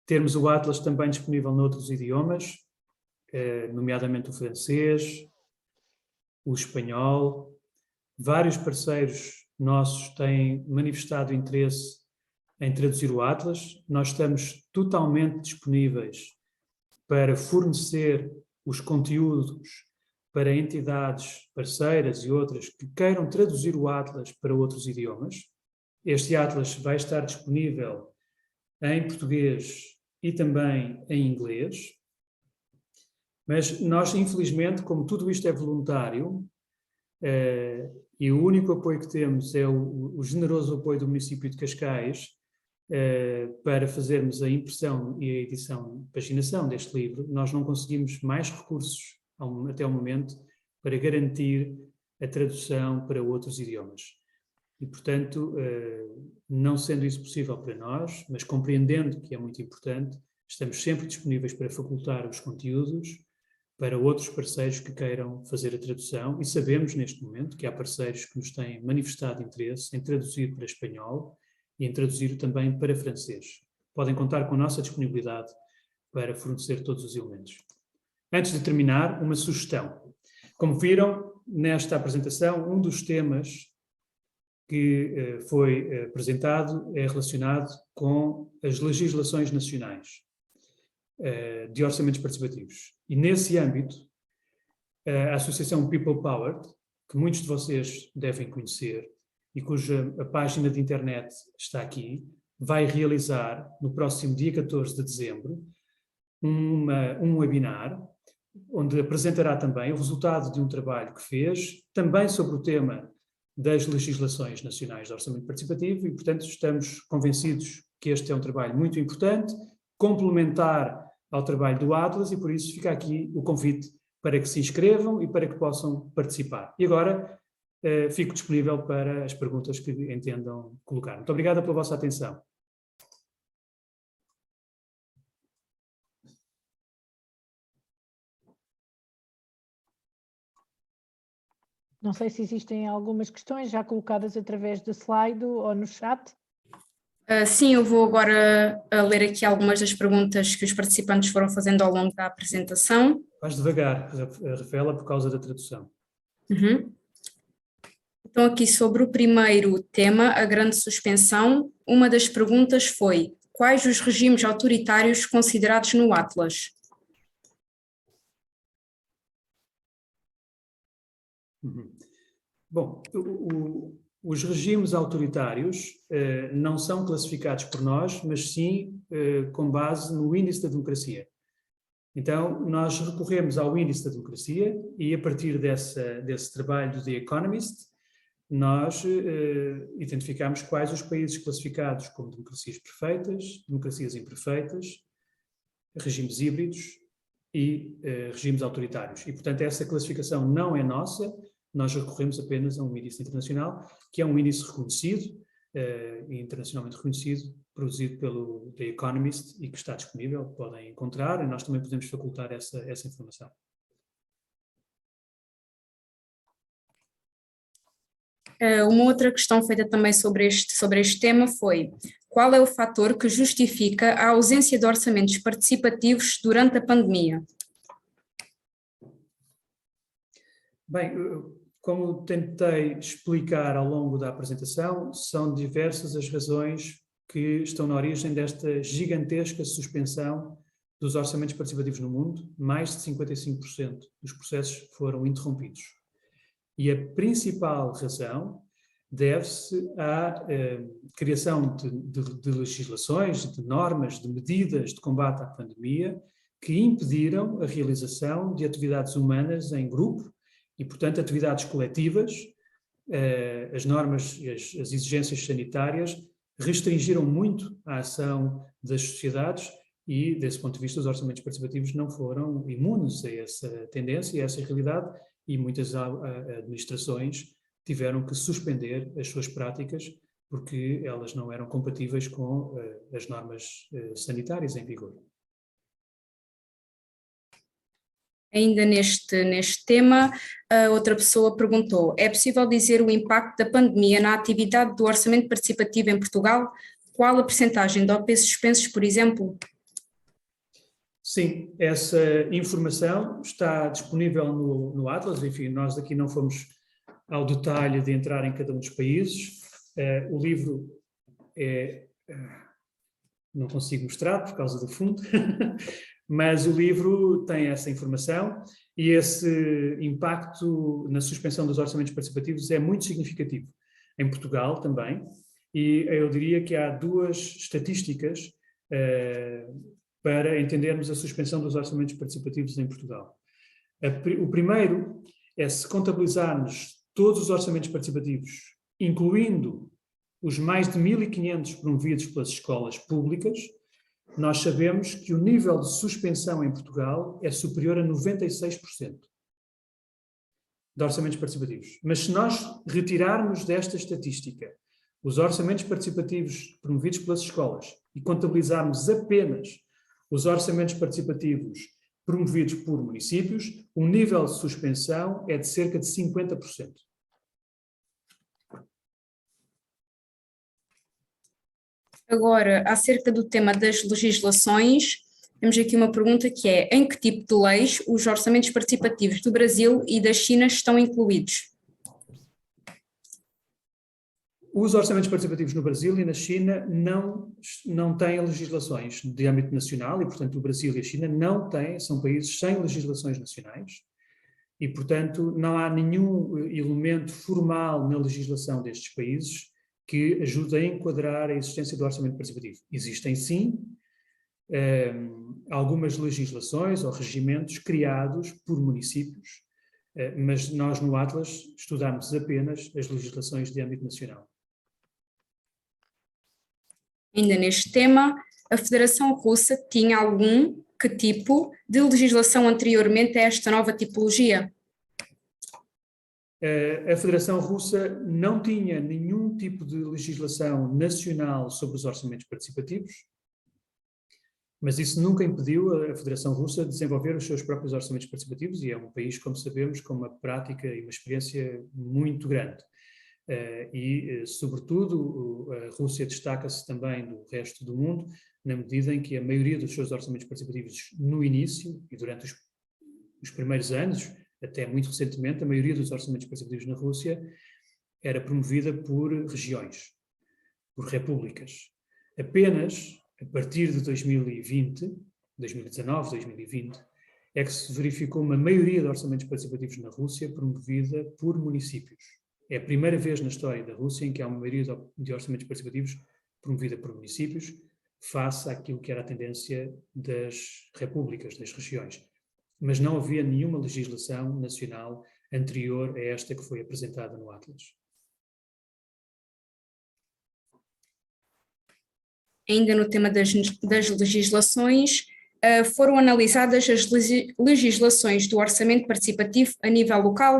termos o Atlas também disponível noutros idiomas, nomeadamente o francês, o espanhol. Vários parceiros nossos têm manifestado interesse em traduzir o Atlas. Nós estamos totalmente disponíveis para fornecer os conteúdos para entidades parceiras e outras que queiram traduzir o Atlas para outros idiomas. Este Atlas vai estar disponível em português e também em inglês, mas nós, infelizmente, como tudo isto é voluntário, e o único apoio que temos é o generoso apoio do município de Cascais para fazermos a impressão e a edição, paginação deste livro, nós não conseguimos mais recursos até o momento para garantir a tradução para outros idiomas. E, portanto, não sendo isso possível para nós, mas compreendendo que é muito importante, estamos sempre disponíveis para facultar os conteúdos para outros parceiros que queiram fazer a tradução, e sabemos neste momento que há parceiros que nos têm manifestado interesse em traduzir para espanhol e em traduzir também para francês. Podem contar com a nossa disponibilidade para fornecer todos os elementos. Antes de terminar, uma sugestão. Como viram, nesta apresentação, um dos temas que foi apresentado é relacionado com as legislações nacionais de orçamentos participativos. E nesse âmbito, a Associação People Powered, que muitos de vocês devem conhecer e cuja a página de internet está aqui, vai realizar no próximo dia 14 de dezembro um webinar onde apresentará também o resultado de um trabalho que fez, também sobre o tema das legislações nacionais de orçamento participativo, e, portanto, estamos convencidos que este é um trabalho muito importante, complementar ao trabalho do Atlas e por isso fica aqui o convite para que se inscrevam e para que possam participar. E agora fico disponível para as perguntas que entendam colocar. Muito obrigado pela vossa atenção. Não sei se existem algumas questões já colocadas através do slide ou no chat. Sim, eu vou agora ler aqui algumas das perguntas que os participantes foram fazendo ao longo da apresentação. Vais devagar, Rafaela, por causa da tradução. Uhum. Então, aqui sobre o primeiro tema, a grande suspensão, uma das perguntas foi: quais os regimes autoritários considerados no Atlas? Uhum. Bom, os regimes autoritários não são classificados por nós, mas sim com base no índice da democracia. Então, nós recorremos ao índice da democracia e a partir desse trabalho do The Economist, nós identificamos quais os países classificados como democracias perfeitas, democracias imperfeitas, regimes híbridos e regimes autoritários. E, portanto, essa classificação não é nossa, nós recorremos apenas a um índice internacional, que é um índice reconhecido, internacionalmente reconhecido, produzido pelo The Economist e que está disponível, podem encontrar, e nós também podemos facultar essa informação. Uma outra questão feita também sobre este tema foi: qual é o fator que justifica a ausência de orçamentos participativos durante a pandemia? Bem, como tentei explicar ao longo da apresentação, são diversas as razões que estão na origem desta gigantesca suspensão dos orçamentos participativos no mundo. Mais de 55% dos processos foram interrompidos. E a principal razão deve-se à criação de legislações, de normas, de medidas de combate à pandemia que impediram a realização de atividades humanas em grupo e, portanto, atividades coletivas. As normas e as exigências sanitárias restringiram muito a ação das sociedades e, desse ponto de vista, os orçamentos participativos não foram imunes a essa tendência, a essa realidade, e muitas administrações tiveram que suspender as suas práticas porque elas não eram compatíveis com as normas sanitárias em vigor. Ainda neste tema, outra pessoa perguntou: é possível dizer o impacto da pandemia na atividade do orçamento participativo em Portugal? Qual a percentagem de OPs suspensos, por exemplo? Sim, essa informação está disponível no Atlas. Enfim, nós aqui não fomos ao detalhe de entrar em cada um dos países. O livro não consigo mostrar por causa do fundo, mas o livro tem essa informação e esse impacto na suspensão dos orçamentos participativos é muito significativo. Em Portugal também, e eu diria que há duas estatísticas para entendermos a suspensão dos orçamentos participativos em Portugal. O primeiro é se contabilizarmos todos os orçamentos participativos, incluindo os mais de 1.500 promovidos pelas escolas públicas, nós sabemos que o nível de suspensão em Portugal é superior a 96% de orçamentos participativos. Mas se nós retirarmos desta estatística os orçamentos participativos promovidos pelas escolas e contabilizarmos apenas os orçamentos participativos promovidos por municípios, o nível de suspensão é de cerca de 50%. Agora, acerca do tema das legislações, temos aqui uma pergunta que é: em que tipo de leis os orçamentos participativos do Brasil e da China estão incluídos? Os orçamentos participativos no Brasil e na China não têm legislações de âmbito nacional e, portanto, o Brasil e a China não têm, são países sem legislações nacionais e, portanto, não há nenhum elemento formal na legislação destes países que ajude a enquadrar a existência do orçamento participativo. Existem, sim, algumas legislações ou regimentos criados por municípios, mas nós no Atlas estudamos apenas as legislações de âmbito nacional. Ainda neste tema, a Federação Russa tinha algum que tipo de legislação anteriormente a esta nova tipologia? A Federação Russa não tinha nenhum tipo de legislação nacional sobre os orçamentos participativos, mas isso nunca impediu a Federação Russa de desenvolver os seus próprios orçamentos participativos, e é um país, como sabemos, com uma prática e uma experiência muito grande. Sobretudo, a Rússia destaca-se também do resto do mundo, na medida em que a maioria dos seus orçamentos participativos no início e durante os primeiros anos, até muito recentemente, a maioria dos orçamentos participativos na Rússia era promovida por regiões, por repúblicas. Apenas a partir de 2020, 2019, 2020, é que se verificou uma maioria de orçamentos participativos na Rússia promovida por municípios. É a primeira vez na história da Rússia em que há uma maioria de orçamentos participativos promovida por municípios, face àquilo que era a tendência das repúblicas, das regiões. Mas não havia nenhuma legislação nacional anterior a esta que foi apresentada no Atlas. Ainda no tema das legislações, foram analisadas as legislações do orçamento participativo a nível local?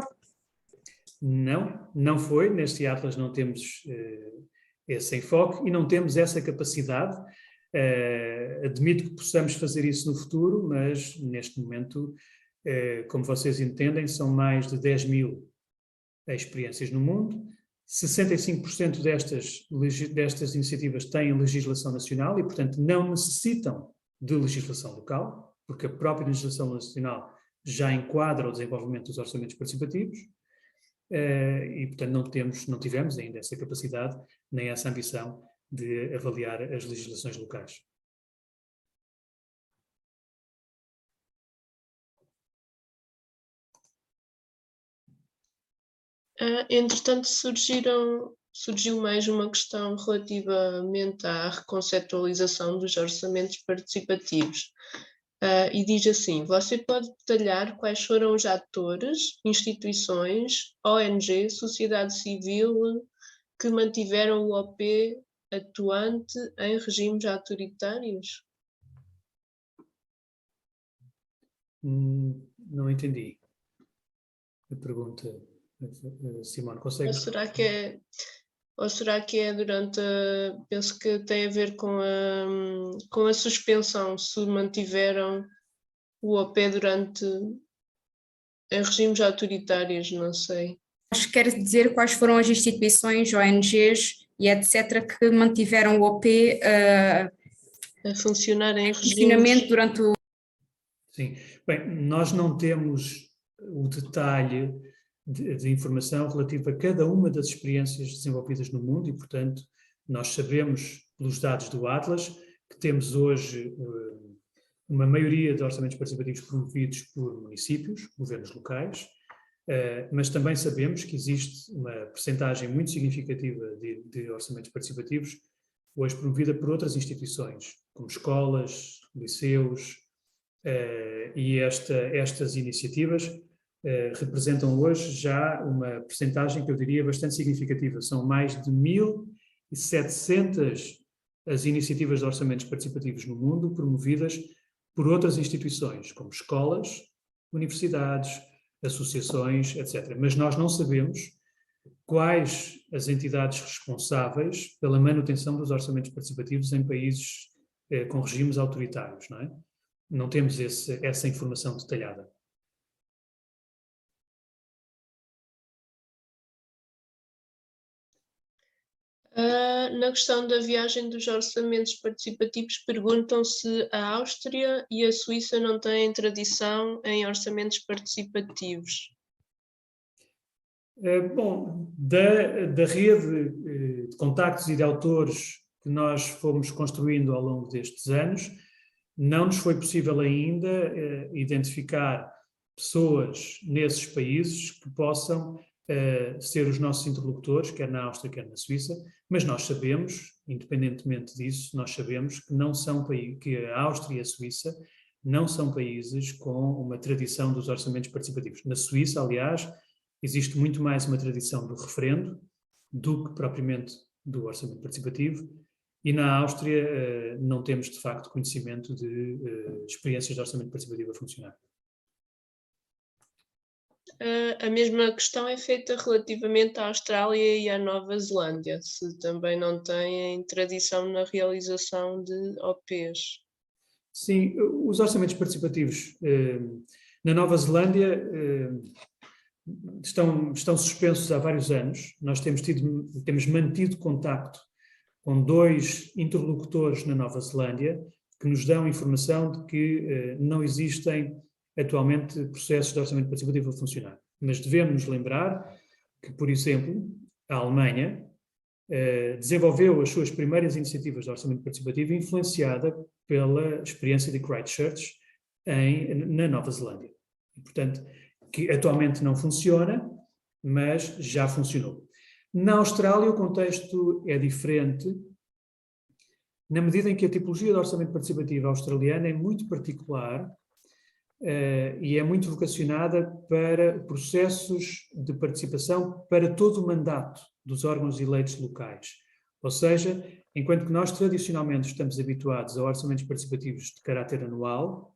Não foi. Neste Atlas não temos esse enfoque e não temos essa capacidade. Admito que possamos fazer isso no futuro, mas neste momento, como vocês entendem, são mais de 10 mil experiências no mundo. 65% destas iniciativas têm legislação nacional e, portanto, não necessitam de legislação local, porque a própria legislação nacional já enquadra o desenvolvimento dos orçamentos participativos e, portanto, não tivemos ainda essa capacidade nem essa ambição de avaliar as legislações locais. Entretanto, surgiu mais uma questão relativamente à reconceptualização dos orçamentos participativos. E diz assim: você pode detalhar quais foram os atores, instituições, ONG, sociedade civil que mantiveram o OP atuante em regimes autoritários? Não entendi a pergunta. Simone, consegue? Ou será que é durante penso que tem a ver com a suspensão, se mantiveram o OP durante em regimes autoritários, não sei. Acho que quer dizer quais foram as instituições, ONGs e etc. que mantiveram o OP a funcionar em funcionamento durante o... Sim. Bem, nós não temos o detalhe de informação relativa a cada uma das experiências desenvolvidas no mundo e, portanto, nós sabemos, pelos dados do Atlas, que temos hoje uma maioria de orçamentos participativos promovidos por municípios, governos locais, mas também sabemos que existe uma percentagem muito significativa de orçamentos participativos hoje promovida por outras instituições, como escolas, liceus, e estas iniciativas representam hoje já uma percentagem que eu diria bastante significativa. São mais de 1.700 as iniciativas de orçamentos participativos no mundo promovidas por outras instituições, como escolas, universidades, associações, etc. Mas nós não sabemos quais as entidades responsáveis pela manutenção dos orçamentos participativos em países com regimes autoritários, não é? Não temos essa informação detalhada. Na questão da viagem dos orçamentos participativos, perguntam se a Áustria e a Suíça não têm tradição em orçamentos participativos. Bom, da rede de contactos e de autores que nós fomos construindo ao longo destes anos, não nos foi possível ainda identificar pessoas nesses países que possam ser os nossos interlocutores, quer na Áustria, quer na Suíça, mas nós sabemos, independentemente disso, nós sabemos que não são que a Áustria e a Suíça não são países com uma tradição dos orçamentos participativos. Na Suíça, aliás, existe muito mais uma tradição do referendo do que propriamente do orçamento participativo, E na Áustria não temos, de facto, conhecimento de experiências de orçamento participativo a funcionar. A mesma questão é feita relativamente à Austrália e à Nova Zelândia, se também não têm tradição na realização de OPs. Sim, os orçamentos participativos na Nova Zelândia estão suspensos há vários anos. Nós temos mantido contacto com 2 interlocutores na Nova Zelândia que nos dão informação de que não existem atualmente processos de orçamento participativo a funcionar. Mas devemos nos lembrar que, por exemplo, a Alemanha desenvolveu as suas primeiras iniciativas de orçamento participativo influenciada pela experiência de Christchurch na Nova Zelândia. E, portanto, que atualmente não funciona, mas já funcionou. Na Austrália o contexto é diferente, na medida em que a tipologia de orçamento participativo australiana é muito particular e é muito vocacionada para processos de participação para todo o mandato dos órgãos eleitos locais. Ou seja, enquanto que nós tradicionalmente estamos habituados a orçamentos participativos de caráter anual,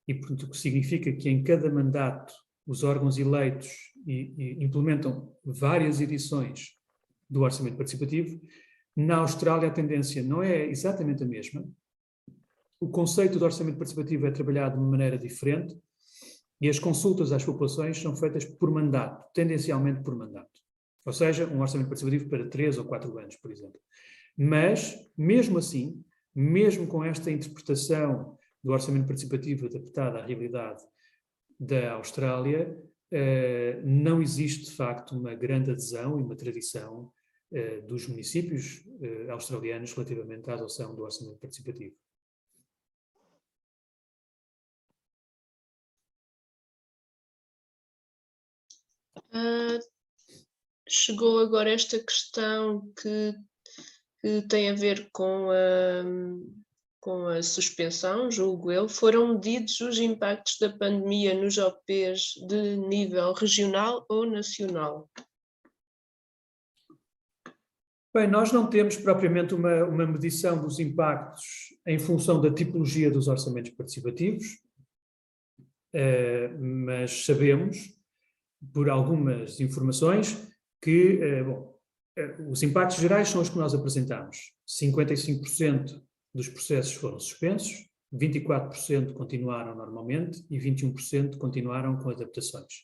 e portanto o que significa que em cada mandato os órgãos eleitos implementam várias edições do orçamento participativo, na Austrália a tendência não é exatamente a mesma. O conceito de orçamento participativo é trabalhado de uma maneira diferente e as consultas às populações são feitas por mandato, tendencialmente por mandato. Ou seja, um orçamento participativo para 3 ou 4 anos, por exemplo. Mas, mesmo assim, mesmo com esta interpretação do orçamento participativo adaptada à realidade da Austrália, não existe, de facto, uma grande adesão e uma tradição dos municípios australianos relativamente à adoção do orçamento participativo. Chegou agora esta questão que tem a ver com a suspensão, julgo eu. Foram medidos os impactos da pandemia nos OPs de nível regional ou nacional? Bem, nós não temos propriamente uma medição dos impactos em função da tipologia dos orçamentos participativos, mas sabemos, por algumas informações, que os impactos gerais são os que nós apresentamos. 55% dos processos foram suspensos, 24% continuaram normalmente e 21% continuaram com adaptações.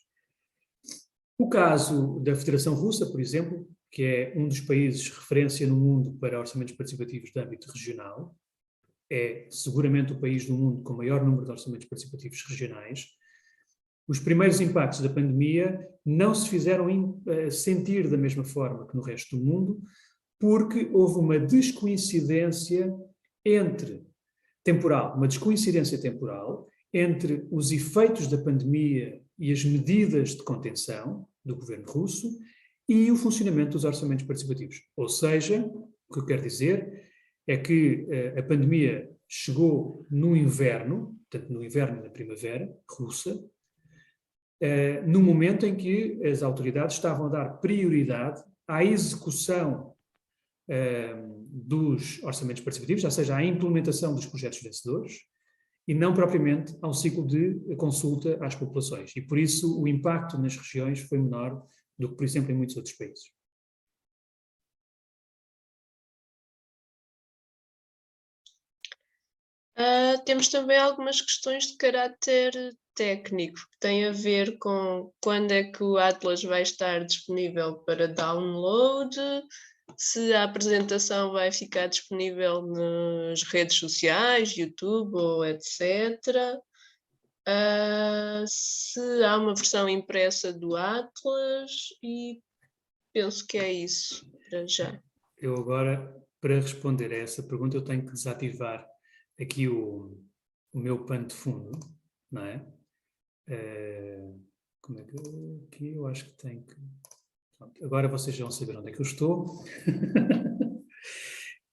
O caso da Federação Russa, por exemplo, que é um dos países referência no mundo para orçamentos participativos de âmbito regional, é seguramente o país do mundo com maior número de orçamentos participativos regionais. Os primeiros impactos da pandemia não se fizeram sentir da mesma forma que no resto do mundo, porque houve uma descoincidência temporal entre os efeitos da pandemia e as medidas de contenção do governo russo e o funcionamento dos orçamentos participativos. Ou seja, o que eu quero dizer é que a pandemia chegou no inverno, portanto no inverno e na primavera russa, no momento em que as autoridades estavam a dar prioridade à execução dos orçamentos participativos, ou seja, à implementação dos projetos vencedores, e não propriamente ao ciclo de consulta às populações. E por isso o impacto nas regiões foi menor do que, por exemplo, em muitos outros países. Temos também algumas questões de caráter técnico, que têm a ver com quando é que o Atlas vai estar disponível para download, se a apresentação vai ficar disponível nas redes sociais, YouTube ou etc. Se há uma versão impressa do Atlas, e penso que é isso para já. Eu agora, para responder a essa pergunta, eu tenho que desativar aqui o meu pano de fundo, não é? Como é que aqui eu acho que tenho que... Pronto, agora vocês vão saber onde é que eu estou.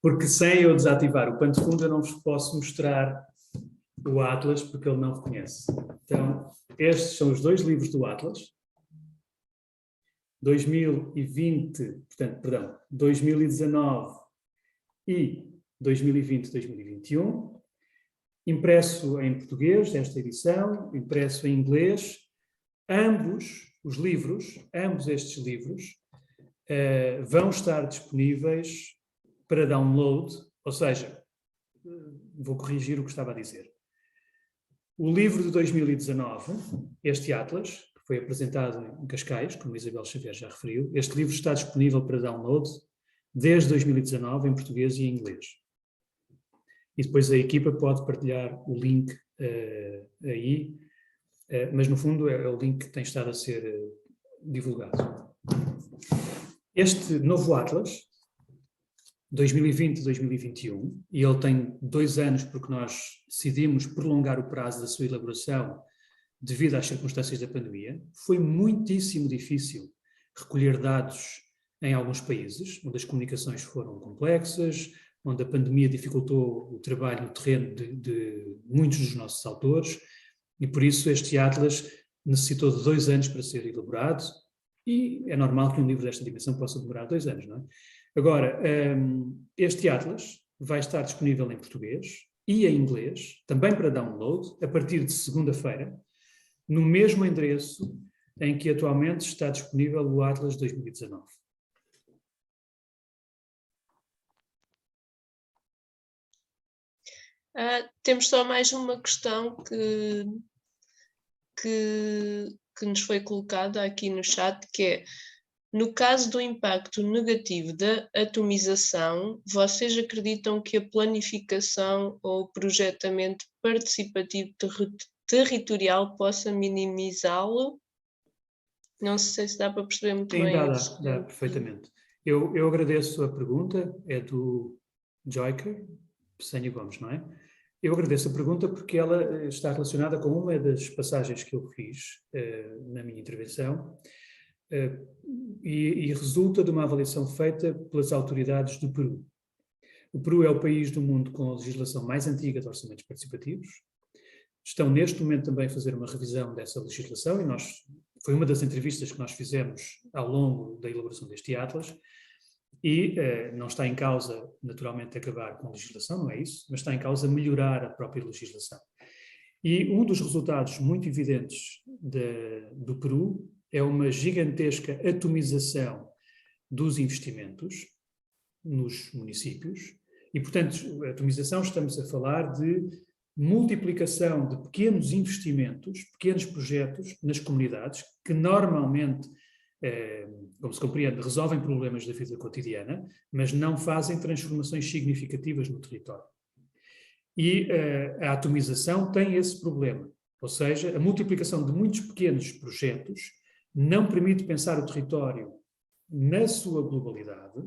Porque sem eu desativar o pano de fundo eu não vos posso mostrar o Atlas, porque ele não reconhece. Então, estes são os 2 livros do Atlas. 2019 e 2020-2021, impresso em português, esta edição, impresso em inglês. Ambos estes livros, vão estar disponíveis para download, ou seja, vou corrigir o que estava a dizer. O livro de 2019, este Atlas, que foi apresentado em Cascais, como a Isabel Xavier já referiu, este livro está disponível para download desde 2019 em português e em inglês. E depois a equipa pode partilhar o link aí, mas no fundo é o link que tem estado a ser divulgado. Este novo Atlas, 2020-2021, e ele tem 2 anos porque nós decidimos prolongar o prazo da sua elaboração devido às circunstâncias da pandemia. Foi muitíssimo difícil recolher dados em alguns países, onde as comunicações foram complexas, onde a pandemia dificultou o trabalho no terreno de muitos dos nossos autores, e por isso este Atlas necessitou de 2 anos para ser elaborado, e é normal que um livro desta dimensão possa demorar 2 anos, não é? Agora, este Atlas vai estar disponível em português e em inglês, também para download, a partir de segunda-feira, no mesmo endereço em que atualmente está disponível o Atlas 2019. Temos só mais uma questão que nos foi colocada aqui no chat, que é: no caso do impacto negativo da atomização, vocês acreditam que a planificação ou o projetamento participativo territorial possa minimizá-lo? Não sei se dá para perceber muito bem. Dá perfeitamente. Eu agradeço a pergunta, é do Joyker Pessanha Gomes, não é? Eu agradeço a pergunta porque ela está relacionada com uma das passagens que eu fiz na minha intervenção, e resulta de uma avaliação feita pelas autoridades do Peru. O Peru é o país do mundo com a legislação mais antiga de orçamentos participativos. Estão neste momento também a fazer uma revisão dessa legislação, e foi uma das entrevistas que nós fizemos ao longo da elaboração deste Atlas, e não está em causa, naturalmente, acabar com a legislação, não é isso, mas está em causa melhorar a própria legislação. E um dos resultados muito evidentes do Peru é uma gigantesca atomização dos investimentos nos municípios, e, portanto, a atomização, estamos a falar de multiplicação de pequenos investimentos, pequenos projetos nas comunidades, que normalmente, como se compreende, resolvem problemas da vida cotidiana, mas não fazem transformações significativas no território. E a atomização tem esse problema, ou seja, a multiplicação de muitos pequenos projetos não permite pensar o território na sua globalidade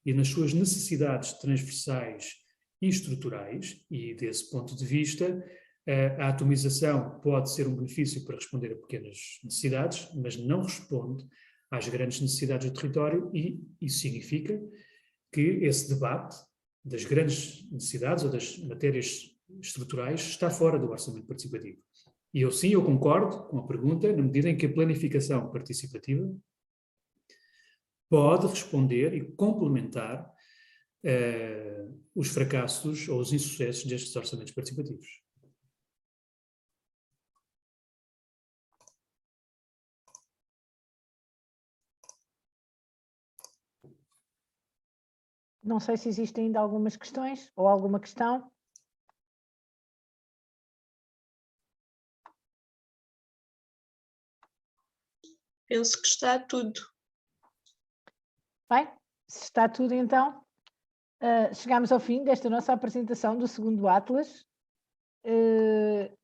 e nas suas necessidades transversais e estruturais, e desse ponto de vista, a atomização pode ser um benefício para responder a pequenas necessidades, mas não responde às grandes necessidades do território, e isso significa que esse debate das grandes necessidades ou das matérias estruturais está fora do orçamento participativo. E eu concordo com a pergunta, na medida em que a planificação participativa pode responder e complementar os fracassos ou os insucessos destes orçamentos participativos. Não sei se existem ainda algumas questões ou alguma questão. Penso que está tudo. Bem, se está tudo então, chegamos ao fim desta nossa apresentação do segundo Atlas.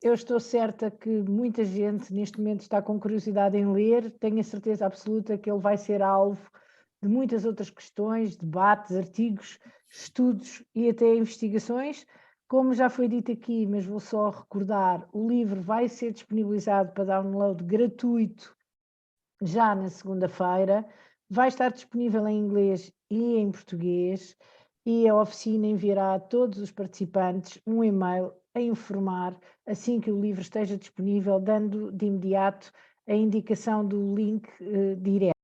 Eu estou certa que muita gente neste momento está com curiosidade em ler, tenho a certeza absoluta que ele vai ser alvo de muitas outras questões, debates, artigos, estudos e até investigações. Como já foi dito aqui, mas vou só recordar, o livro vai ser disponibilizado para download gratuito já na segunda-feira, vai estar disponível em inglês e em português, e a oficina enviará a todos os participantes um e-mail a informar assim que o livro esteja disponível, dando de imediato a indicação do link direto.